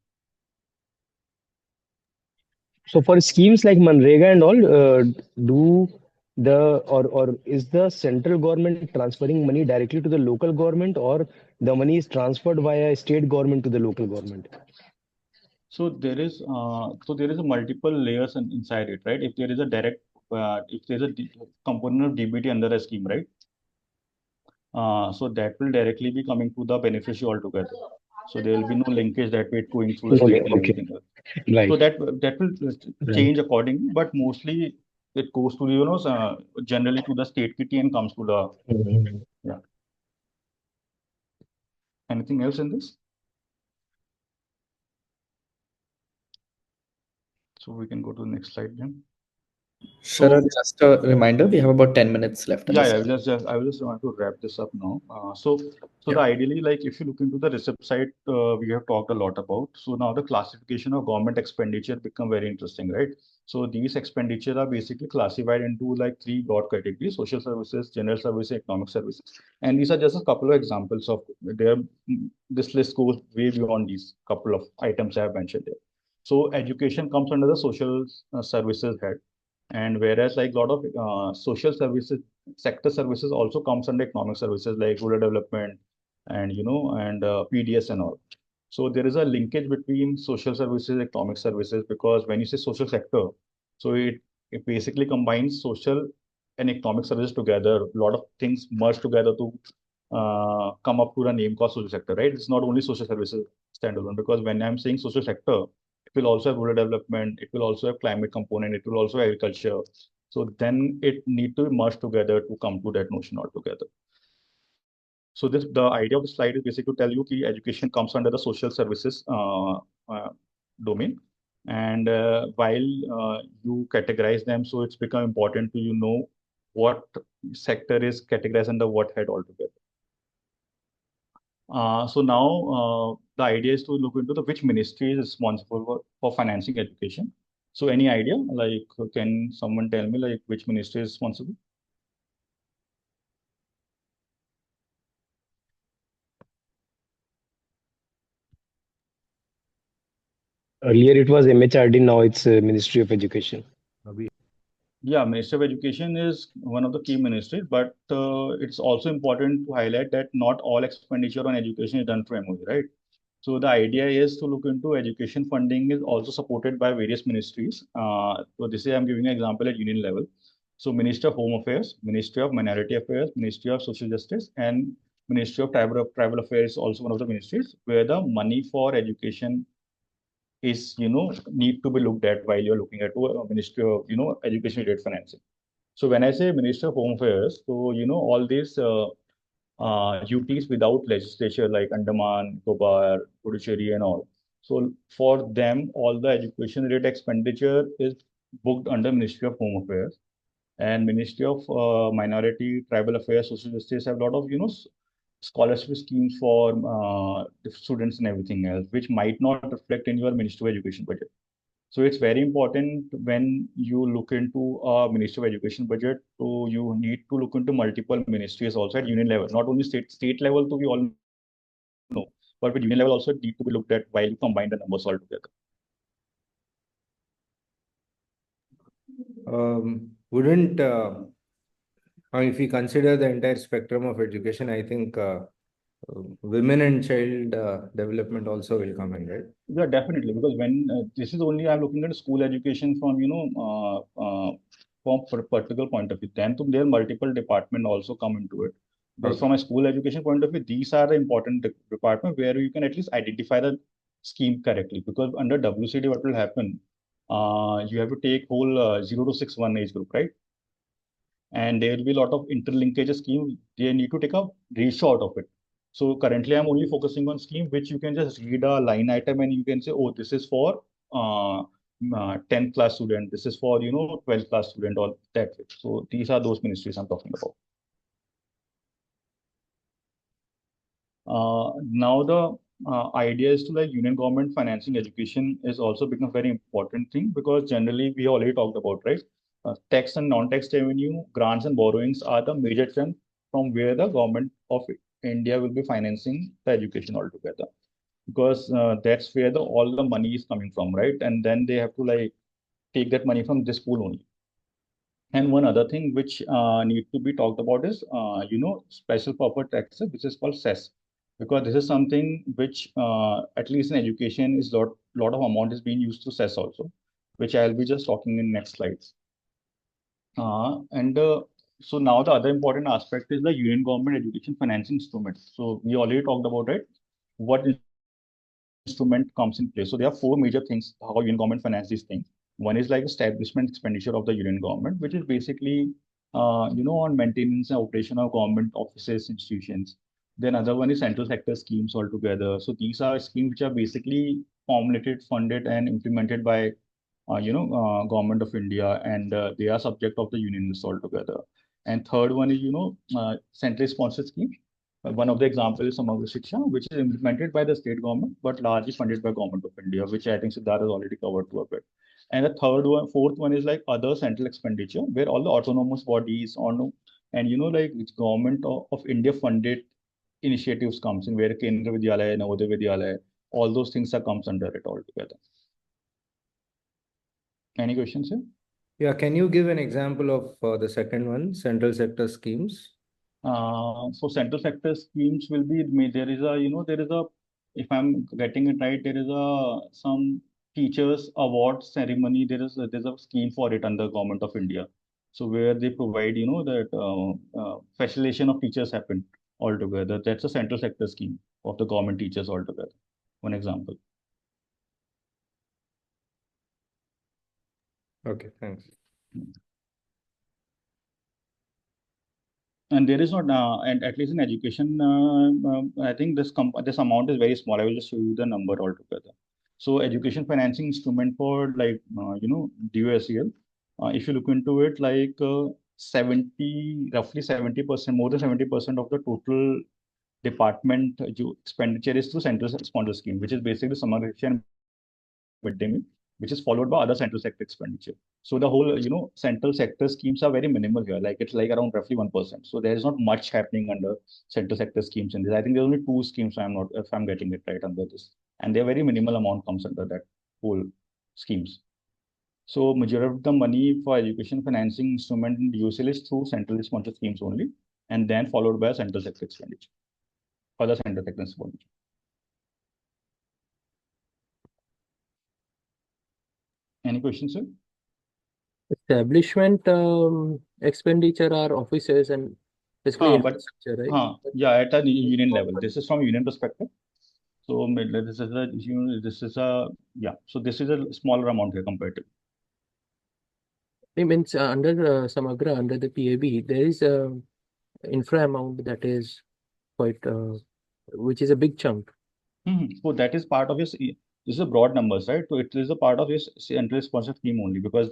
So for schemes like Manrega and all, or is the central government transferring money directly to the local government, or the money is transferred via state government to the local government? So there is a multiple layers inside it, right? If there is a direct, if there's a component of DBT under a scheme, right? So that will directly be coming to the beneficiary altogether. So there will be no linkage that way going through the state and everything else. Right. So that will change accordingly, but mostly it goes to generally to the state kitty and comes to the yeah. Anything else in this? So we can go to the next slide then. Sharad, just a reminder, we have about 10 minutes left. Yeah, I just want to wrap this up now. The ideally, like if you look into the receipt side, we have talked a lot about. So now the classification of government expenditure become very interesting, right? So these expenditure are basically classified into like 3 broad categories: social services, general services, economic services. And these are just a couple of examples of there. This list goes way beyond these couple of items I have mentioned there. So education comes under the social services head. And whereas like a lot of social services, sector services also comes under economic services like rural development and, PDS and all. So there is a linkage between social services, economic services, because when you say social sector, so it basically combines social and economic services together. A lot of things merge together to come up to the name called social sector, right? It's not only social services standalone, because when I'm saying social sector, it will also have rural development, it will also have climate component, it will also have agriculture. So then it need to be merged together to come to that notion altogether. So the idea of the slide is basically to tell you that education comes under the social services domain. And while you categorize them, so it's become important to know what sector is categorized under what head altogether. So now the idea is to look into which ministry is responsible for financing education. So any idea, like, can someone tell me like which ministry is responsible? Earlier it was MHRD, now it's Ministry of Education. Yeah, Ministry of Education is one of the key ministries, but it's also important to highlight that not all expenditure on education is done through MOE, right? So the idea is to look into education funding is also supported by various ministries. So this is I'm giving an example at union level. So Ministry of Home Affairs, Ministry of Minority Affairs, Ministry of Social Justice, and Ministry of Tribal Affairs is also one of the ministries where the money for education is, need to be looked at while you're looking at Ministry of, Education related financing. So when I say Ministry of Home Affairs, so, all these UTs without legislature like Andaman, Nicobar, Puducherry and all. So for them, all the education related expenditure is booked under Ministry of Home Affairs, and Ministry of Minority, Tribal Affairs, Social Justice have a lot of, scholarship schemes for the students and everything else, which might not reflect in your Ministry of Education budget. So it's very important when you look into a Ministry of Education budget. So you need to look into multiple ministries also at union level, not only state level. So we all know, but with union level also need to be looked at while you combine the numbers all together. Wouldn't if we consider the entire spectrum of education, I think women and child development also will come in, right? Yeah, definitely. Because when this is only I'm looking at school education from from particular point of view. Then there are multiple department also come into it. Because Okay. from a school education point of view, these are the important department where you can at least identify the scheme correctly. Because under WCD, what will happen? You have to take whole 0 to 6 1 age group, right? And there will be a lot of interlinkage scheme. They need to take a ratio out of it. So currently, I'm only focusing on scheme which you can just read a line item and you can say, oh, this is for 10th class student. This is for 12th class student or that way. So these are those ministries I'm talking about. Now the idea is to like union government financing education is also become a very important thing because generally we already talked about, right? Tax and non-tax revenue, grants and borrowings are the major chunk from where the government of India will be financing the education altogether. Because that's where all the money is coming from, right? And then they have to like take that money from this pool only. And one other thing which need to be talked about is, special purpose taxes, which is called cess, because this is something which, at least in education, is lot of amount is being used to cess also, which I'll be just talking in next slides. So now the other important aspect is the union government education financing instrument. So we already talked about it. What instrument comes in place? So there are four major things how union government finance these things. One is like establishment expenditure of the union government, which is basically, on maintenance and operation of government offices, institutions. Then other one is central sector schemes altogether. So these are schemes which are basically formulated, funded, and implemented by, government of India, and they are subject of the union list altogether. And third one is, centrally sponsored scheme. One of the examples is Samagra Shiksha, which is implemented by the state government, but largely funded by government of India, which I think Siddharth has already covered to a bit. And the fourth one is like other central expenditure, where all the autonomous bodies and like government of India funded initiatives comes in, where Kendra Vidyalaya, Navodaya Vidyalaya, all those things are comes under it altogether. Any questions here? Yeah, can you give an example of the second one, central sector schemes? So central sector schemes will be there is a if I'm getting it right, there is some teachers award ceremony. There's a scheme for it under government of India. So where they provide that facilitation of teachers happen altogether. That's a central sector scheme of the government teachers altogether. One example. Okay, thanks. And there is not, and at least in education, I think this amount is very small. I will just show you the number altogether. So education financing instrument for like, DUSEL, if you look into it, like roughly 70%, more than 70% of the total department expenditure is through central sponsor scheme, which is basically Samagra Shiksha and midday meal, which is followed by other central sector expenditure. So the whole, central sector schemes are very minimal here. Like it's like around roughly 1%. So there is not much happening under central sector schemes in this. I think there's only two schemes. If I'm getting it right under this, and they're very minimal amount comes under that whole schemes. So majority of the money for education financing instrument in UCL is through centrally sponsored schemes only, and then followed by central sector expenditure, other central sector expenditure. Any questions, sir? Establishment expenditure are offices and basically infrastructure, right? Yeah, at a union level. This is from union perspective. So So this is a smaller amount here compared to. It means under Samagra, under the PAB, there is a infra amount that is quite, which is a big chunk. So that is part of his. This is a broad numbers, right? So it is a part of his central sponsor scheme only because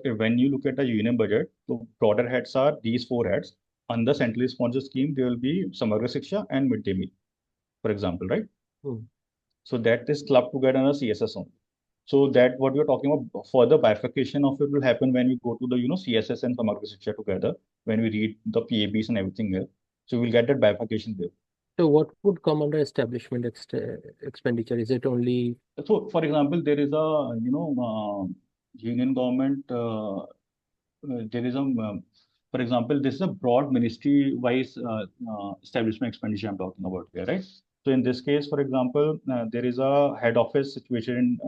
when you look at the union budget, so broader heads are these four heads. Under centrally sponsored scheme, there will be Samagra Shiksha and midday meal, for example, right? So that is clubbed together under CSS only. So that what we're talking about, further bifurcation of it will happen when we go to the, CSS and Samagra Shiksha together, when we read the PABs and everything there. So we'll get that bifurcation there. So what would come under establishment expenditure? Is it only? So, for example, there is a, union government, there is a, for example, this is a broad ministry-wise establishment expenditure I'm talking about here, right? So in this case, for example, there is a head office situated in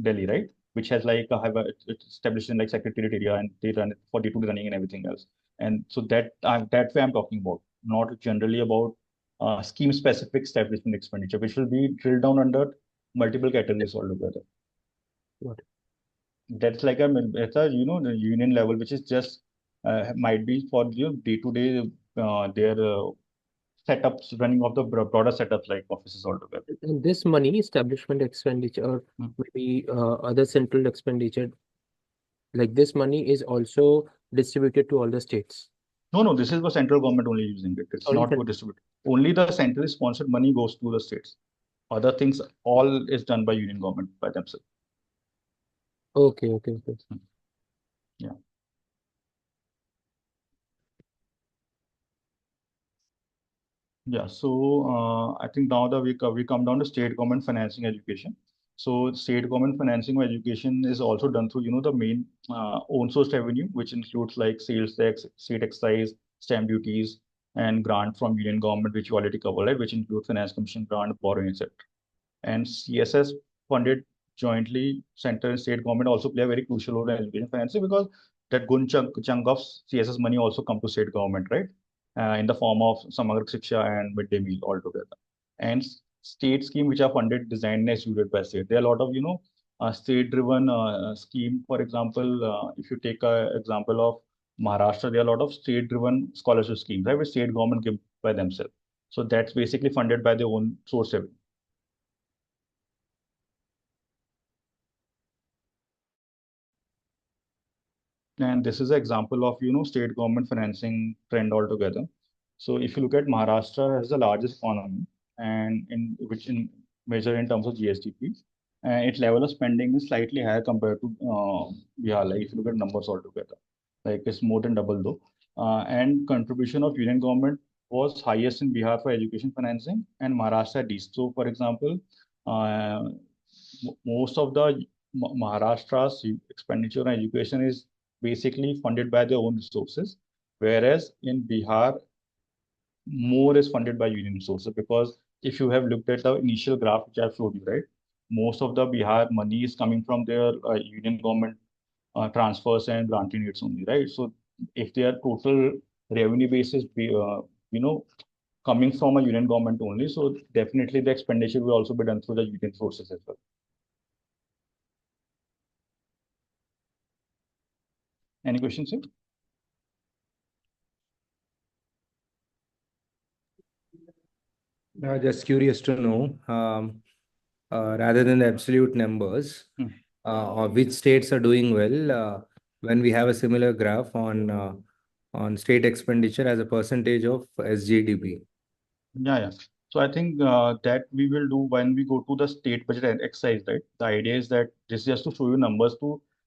Delhi, right? Which has like it's established in like secretariat area, and they run it for day-to-day running and everything else. And so that way I'm talking about, not generally about scheme-specific establishment expenditure, which will be drilled down under multiple categories altogether. Got it. That's like it's a the union level, which is just might be for day-to-day their setups running of the broader setups like offices altogether. And this money, establishment expenditure, or maybe other central expenditure, like this money is also distributed to all the states. No, this is the central government only using it. It's Only not for distribute. Only the centrally sponsored money goes to the states. Other things, all is done by union government by themselves. Okay. Yeah. Yeah. So I think now that we come down to state government financing education. So state government financing of education is also done through the main own source revenue, which includes like sales tax, state excise, stamp duties, and grant from union government, which you already covered, right? Which includes finance commission grant, borrowing, etc. And CSS funded jointly, center and state government also play a very crucial role in education financing, because that good chunk of CSS money also come to state government, right? In the form of Samagra Shiksha and midday meal altogether. And state scheme which are funded, designed and executed by state. There are a lot of state-driven scheme. For example, if you take an example of Maharashtra, there are a lot of state-driven scholarship schemes, right, which state government give by themselves. So that's basically funded by their own source revenue. And this is an example of state government financing trend altogether. So if you look at Maharashtra as the largest economy, and which measure in terms of GSDP, its level of spending is slightly higher compared to Bihar. Like if you look at numbers altogether, like it's more than double though. And contribution of union government was highest in Bihar for education financing, and Maharashtra least. So for example, most of the Maharashtra's expenditure on education is basically funded by their own resources, whereas in Bihar, more is funded by union resources. Because if you have looked at the initial graph which I showed you, right, most of the Bihar money is coming from their union government transfers and granting rates only, right? So if their total revenue base is coming from a union government only, so definitely the expenditure will also be done through the union sources as well. Any questions here? Just curious to know, rather than the absolute numbers, of which states are doing well, when we have a similar graph on state expenditure as a percentage of SGDP. Yeah. So I think that we will do when we go to the state budget exercise, right? The idea is that this is just to show you numbers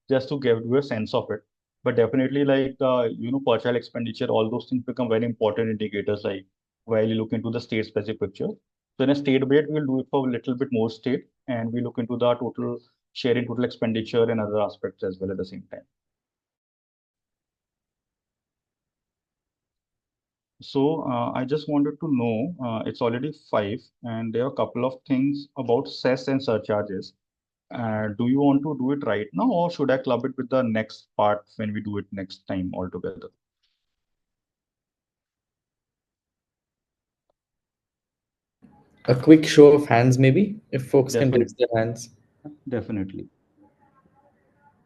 just to give you a sense of it. But definitely like, per child expenditure, all those things become very important indicators, like while you look into the state specific picture. So in a state budget, we'll do it for a little bit more state, and we look into the total share in total expenditure and other aspects as well at the same time. So I just wanted to know, it's already 5, and there are a couple of things about cess and surcharges. Do you want to do it right now, or should I club it with the next part when we do it next time altogether? A quick show of hands, maybe, if folks can raise their hands. Definitely.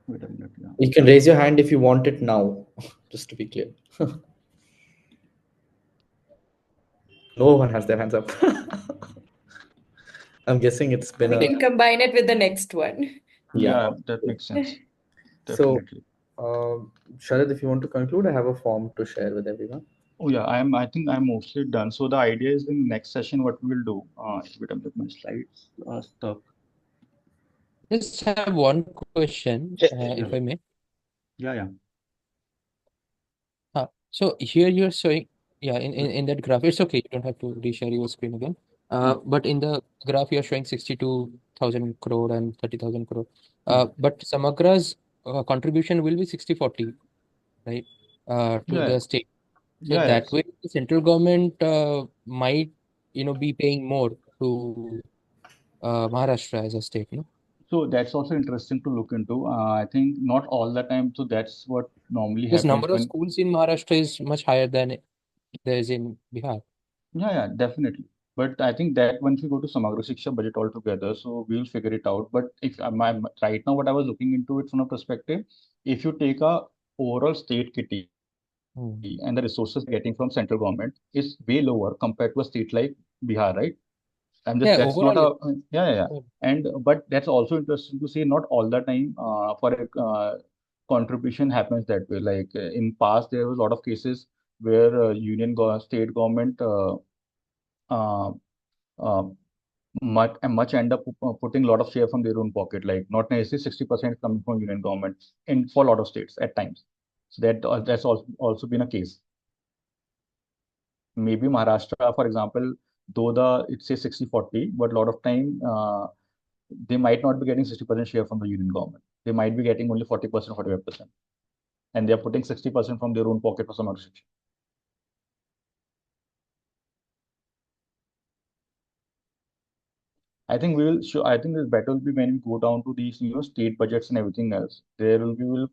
Wait a minute. Yeah. You can raise your hand if you want it now, just to be clear. No one has their hands up. I'm guessing it's been We can combine it with the next one. Yeah, that makes sense. Definitely. So, Sharad, if you want to conclude, I have a form to share with everyone. Oh yeah, I think I'm mostly done. So the idea is in next session, what we will do, wait a minute, my slides are stuck. Just have one question, if I may. Yeah. So here you're showing, in that graph, it's okay. You don't have to reshare your screen again. But in the graph, you're showing 62,000 crore and 30,000 crore. But Samagra's contribution will be 60-40, right? To Yeah. the state. So Yeah. that way, the central government might, be paying more to Maharashtra as a state, no? So that's also interesting to look into. I think not all the time. So that's what normally Because happens number of when. schools in Maharashtra is much higher than there is in Bihar. Yeah, definitely. But I think that once we go to Samagra Shiksha budget altogether, so we'll figure it out. But if right now, what I was looking into it from a perspective, if you take a overall state kitty and the resources getting from central government is way lower compared to a state like Bihar, right? And just Yeah, that's not overall, a yeah. And but that's also interesting to see. Not all the time, for a contribution happens that way. Like in past, there was a lot of cases where state government uh, much end up putting a lot of share from their own pocket, like not necessarily 60% coming from union government in for a lot of states at times. So that's also been a case. Maybe Maharashtra, for example, though it says 60-40, but a lot of time they might not be getting 60% share from the union government. They might be getting only 40%, 45%, and they're putting 60% from their own pocket for some other section. I think I think this better will be when we go down to these, state budgets and everything else. Will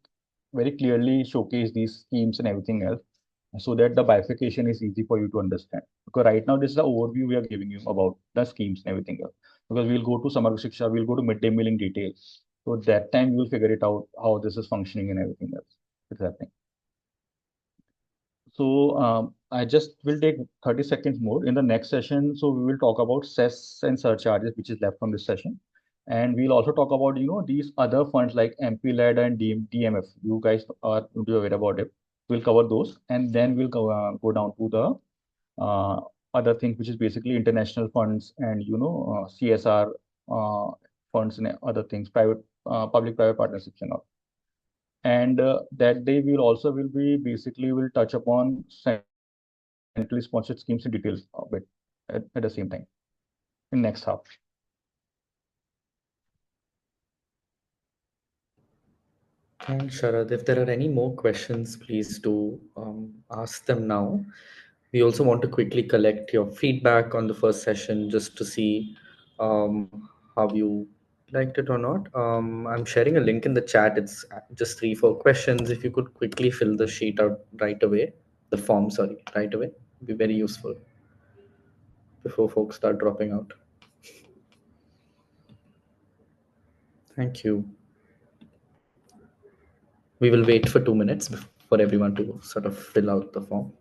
very clearly showcase these schemes and everything else, so that the bifurcation is easy for you to understand. Because right now, this is the overview we are giving you about the schemes and everything else. Because we'll go to Samagra Shiksha, we'll go to midday meal in detail. So that time you'll figure it out how this is functioning and everything else. It's happening. So I just will take 30 seconds more in the next session. So we will talk about cess and surcharges, which is left from this session. And we'll also talk about, these other funds like MP-led and DMF. You guys are aware about it. We'll cover those. And then we'll go down to the other things, which is basically international funds and, CSR funds and other things, public-private partnerships and all. And that day we'll touch upon centrally sponsored schemes in details a bit at the same time in next half. Thanks, Sharad. If there are any more questions, please do ask them now. We also want to quickly collect your feedback on the first session just to see how you liked it or not. I'm sharing a link in the chat. It's just 3-4 questions. If you could quickly fill the sheet out right away, the form, sorry, right away, it'd be very useful before folks start dropping out. Thank you. We will wait for 2 minutes for everyone to sort of fill out the form.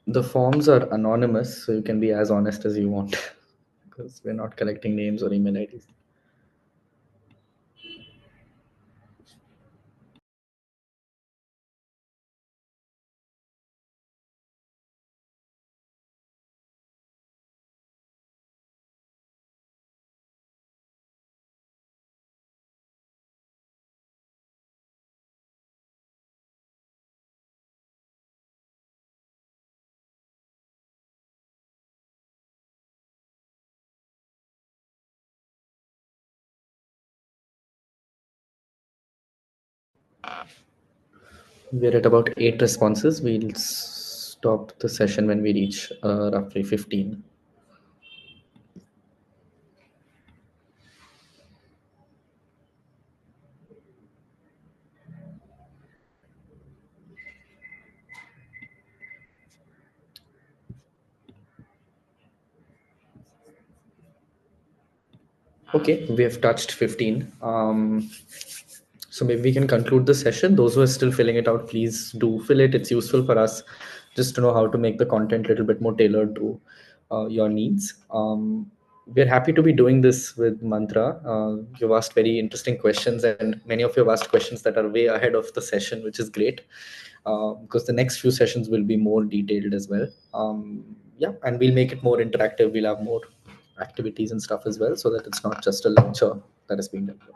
The forms are anonymous, so you can be as honest as you want because we're not collecting names or email IDs. We're at about 8 responses. We'll stop the session when we reach roughly 15. Okay, we have touched 15. So maybe we can conclude the session. Those who are still filling it out, please do fill it. It's useful for us just to know how to make the content a little bit more tailored to your needs. We're happy to be doing this with Mantra. You've asked very interesting questions, and many of you have asked questions that are way ahead of the session, which is great, because the next few sessions will be more detailed as well. Yeah, and we'll make it more interactive. We'll have more activities and stuff as well, so that it's not just a lecture that is being developed.